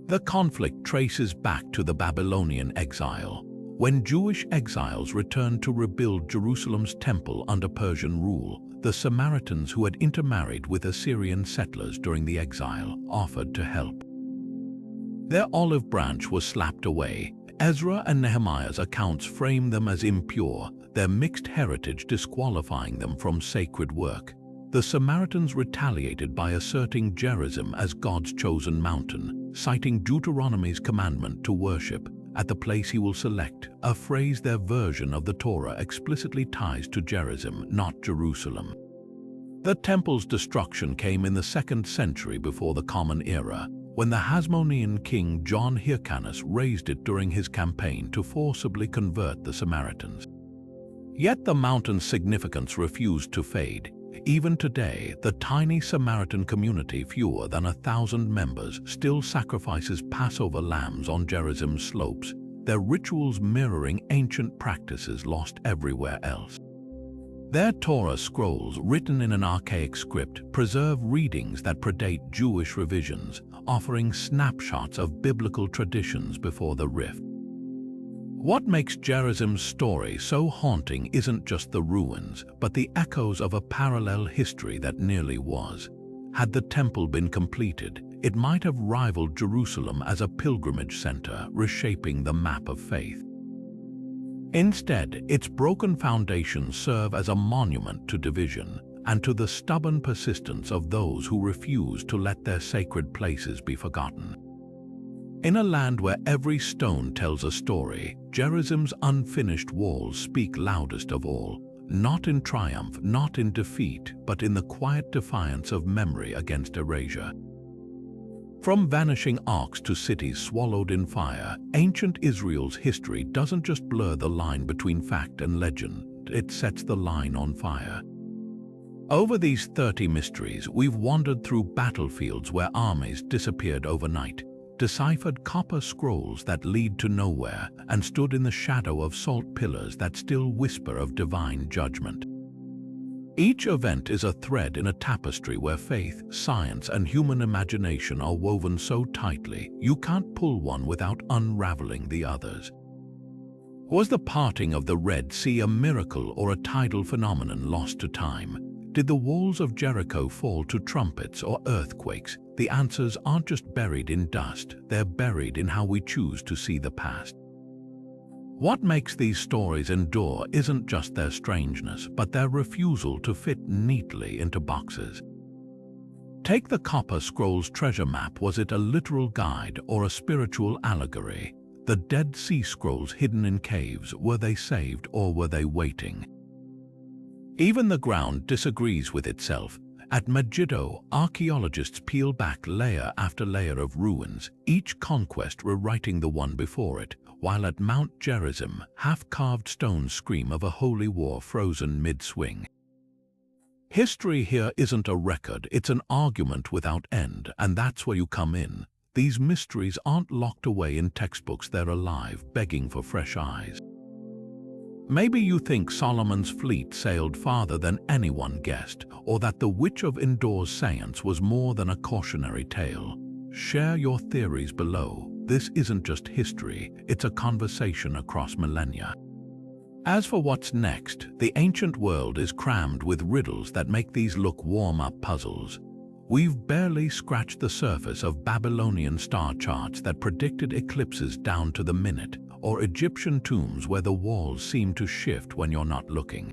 The conflict traces back to the Babylonian exile, when Jewish exiles returned to rebuild Jerusalem's temple under Persian rule. The Samaritans, who had intermarried with Assyrian settlers during the exile, offered to help. Their olive branch was slapped away. Ezra and Nehemiah's accounts frame them as impure, their mixed heritage disqualifying them from sacred work. The Samaritans retaliated by asserting Gerizim as God's chosen mountain, citing Deuteronomy's commandment to worship at the place he will select, a phrase their version of the Torah explicitly ties to Gerizim, not Jerusalem. The temple's destruction came in the 2nd century before the Common Era, when the Hasmonean king John Hyrcanus razed it during his campaign to forcibly convert the Samaritans. Yet the mountain's significance refused to fade. Even today, the tiny Samaritan community, fewer than 1,000 members, still sacrifices Passover lambs on Gerizim's slopes, their rituals mirroring ancient practices lost everywhere else. Their Torah scrolls, written in an archaic script, preserve readings that predate Jewish revisions, offering snapshots of biblical traditions before the rift. What makes Gerizim's story so haunting isn't just the ruins, but the echoes of a parallel history that nearly was. Had the temple been completed, it might have rivaled Jerusalem as a pilgrimage center, reshaping the map of faith. Instead, its broken foundations serve as a monument to division and to the stubborn persistence of those who refuse to let their sacred places be forgotten. In a land where every stone tells a story, Gerizim's unfinished walls speak loudest of all, not in triumph, not in defeat, but in the quiet defiance of memory against erasure. From vanishing arks to cities swallowed in fire, ancient Israel's history doesn't just blur the line between fact and legend, it sets the line on fire. Over these 30 mysteries, we've wandered through battlefields where armies disappeared overnight, deciphered copper scrolls that lead to nowhere, and stood in the shadow of salt pillars that still whisper of divine judgment. Each event is a thread in a tapestry where faith, science, and human imagination are woven so tightly you can't pull one without unraveling the others. Was the parting of the Red Sea a miracle or a tidal phenomenon lost to time? Did the walls of Jericho fall to trumpets or earthquakes? The answers aren't just buried in dust, they're buried in how we choose to see the past. What makes these stories endure isn't just their strangeness, but their refusal to fit neatly into boxes. Take the Copper Scrolls treasure map. Was it a literal guide or a spiritual allegory? The Dead Sea Scrolls hidden in caves, were they saved or were they waiting? Even the ground disagrees with itself. At Megiddo, archaeologists peel back layer after layer of ruins, each conquest rewriting the one before it, while at Mount Gerizim, half-carved stones scream of a holy war frozen mid-swing. History here isn't a record, it's an argument without end, and that's where you come in. These mysteries aren't locked away in textbooks, they're alive, begging for fresh eyes. Maybe you think Solomon's fleet sailed farther than anyone guessed, or that the Witch of Endor's seance was more than a cautionary tale. Share your theories below. This isn't just history, it's a conversation across millennia. As for what's next, the ancient world is crammed with riddles that make these look warm-up puzzles. We've barely scratched the surface of Babylonian star charts that predicted eclipses down to the minute, or Egyptian tombs where the walls seem to shift when you're not looking.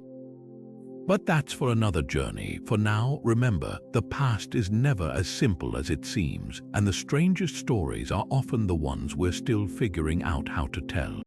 But that's for another journey. For now, remember, the past is never as simple as it seems, and the strangest stories are often the ones we're still figuring out how to tell.